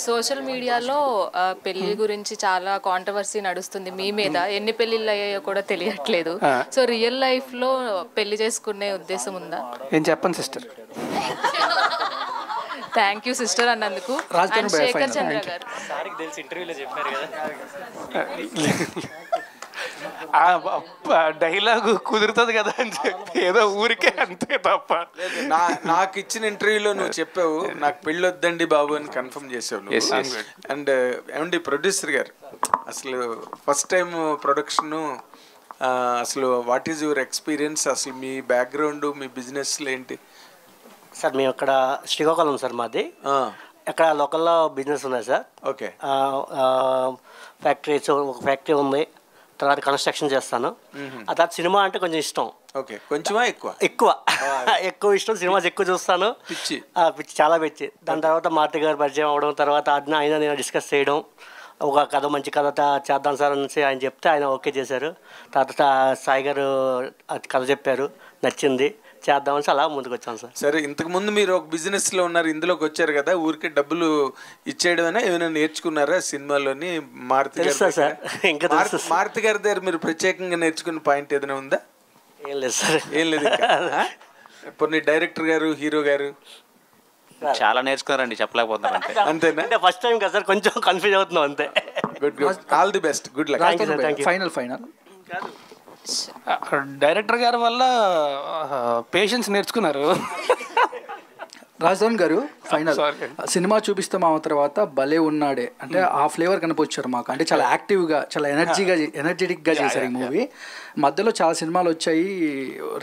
social మీడియాలో పెళ్లి గురించి చాలా కాంట్రవర్సీ నడుస్తుంది మీ మీద. ఎన్ని పెళ్లిళ్ళు అయ్యాయో కూడా తెలియట్లేదు. సో రియల్ లైఫ్లో పెళ్లి చేసుకునే ఉద్దేశం ఉందా? ఏం చెప్పండి సిస్టర్. థ్యాంక్ యూ సిస్టర్ అన్నందుకు. శేఖర్ చంద్ర గారు డైలాగు కుదురుతుంది కదా అని చెప్పి ఏదో ఊరికే అంతే తప్ప. నాకు ఇచ్చిన ఇంటర్వ్యూలో నువ్వు చెప్పావు నాకు పెళ్ళి వద్దండి బాబు అని కన్ఫర్మ్ చేసావు. అండ్ ఏమండి ప్రొడ్యూసర్ గారు, అసలు ఫస్ట్ టైం ప్రొడక్షన్, అసలు వాట్ ఈజ్ యువర్ ఎక్స్పీరియన్స్? అసలు మీ బ్యాక్గ్రౌండ్, మీ బిజినెస్లు ఏంటి? సార్ మేము ఇక్కడ శ్రీకాకుళం సార్ మాది. ఇక్కడ లోకల్లో బిజినెస్ ఉన్నాయి సార్. ఓకే. ఫ్యాక్టరీస్, ఒక ఫ్యాక్టరీ ఉంది, తర్వాత కన్స్ట్రక్షన్ చేస్తాను. ఆ తర్వాత సినిమా అంటే కొంచెం ఇష్టం. ఓకే. కొంచెమా ఎక్కువ? ఎక్కువ ఇష్టం. సినిమాస్ ఎక్కువ చూస్తాను. పిచ్చి చాలా పిచ్చి. దాని తర్వాత మారుతి గారు పరిచయం అవ్వడం, తర్వాత ఆయన నేను డిస్కస్ చేయడం, ఒక కథ మంచి కథ చేద్దాం సార్ అనేసి ఆయన చెప్తే ఆయన ఓకే చేశారు. తర్వాత సాయి గారు కథ చెప్పారు, నచ్చింది, చేద్దామని అలా ముందుకు వచ్చాను సార్. సరే, ఇంతకుముందు మీరు ఒక బిజినెస్లో ఉన్నారు, ఇందులోకి వచ్చారు కదా, ఊరికే డబ్బులు ఇచ్చేయడమైనా ఏమైనా నేర్చుకున్నారా సినిమాలోని? మారుతి గారి దగ్గర మీరు ప్రత్యేకంగా నేర్చుకున్న పాయింట్ ఏదైనా ఉందా? ఏం లేదు సార్. ఏం లేదు. కొన్ని డైరెక్టర్ గారు, హీరో గారు చాలా నేర్చుకున్నారండి, చెప్పలేకపోతున్నారు అంతే. అంతేనా? అంటే ఫస్ట్ టైం కదా సార్, కొంచెం కన్ఫ్యూజ్ అవుతున్నాం అంతే. Good good, all the best, good luck. Final director గారి వల్ల పేషెన్స్ నేర్చుకున్నారు. రాజధాని గారు ఫైనల్ సినిమా చూపిస్తాం ఆ తర్వాత భలే ఉన్నాడే అంటే ఆ ఫ్లేవర్ కనిపించారు మాకు. అంటే చాలా యాక్టివ్గా, చాలా ఎనర్జెటిక్గా చేశారు ఈ మూవీ. మధ్యలో చాలా సినిమాలు వచ్చాయి,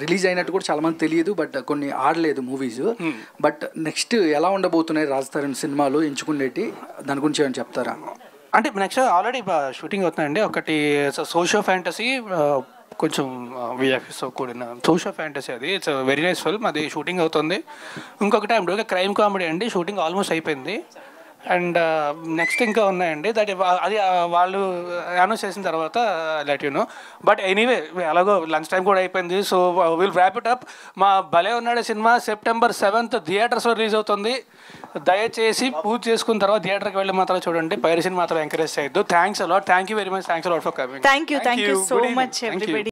రిలీజ్ అయినట్టు కూడా చాలా మంది తెలియదు, బట్ కొన్ని ఆడలేదు మూవీస్. బట్ నెక్స్ట్ ఎలా ఉండబోతున్నాయి రాజధాని సినిమాలు ఎంచుకునేటి, దాని గురించి ఏమైనా చెప్తారా? అంటే నెక్స్ట్ ఆల్రెడీ షూటింగ్ అవుతున్నాయండి. ఒకటి సోషియో ఫ్యాంటసీ, కొంచెం విఎఫ్ఎస్తో కూడిన సోషియో ఫ్యాంటసీ, అది ఇట్స్ వెరీ నైస్ ఫిల్మ్, అది షూటింగ్ అవుతుంది. ఇంకొకటి అంటే క్రైమ్ కామెడీ అండి, షూటింగ్ ఆల్మోస్ట్ అయిపోయింది. అండ్ నెక్స్ట్ ఇంకా ఉన్నాయండి, అది వాళ్ళు అనౌన్స్ చేసిన తర్వాత let you know. But anyway అలాగో లంచ్ టైం కూడా అయిపోయింది, so will wrap it up. మా భలే ఉన్నాడే సినిమా September 7th థియేటర్స్లో రిలీజ్ అవుతుంది. దయచేసి పూజ చేసుకున్న తర్వాత థియేటర్కి వెళ్ళి మాత్రం చూడండి, పైరసీని మాత్రం ఎంకరేజ్ చేయొద్దు. Thanks a lot, thank you very much, thanks a lot for coming. Thank you so much everybody.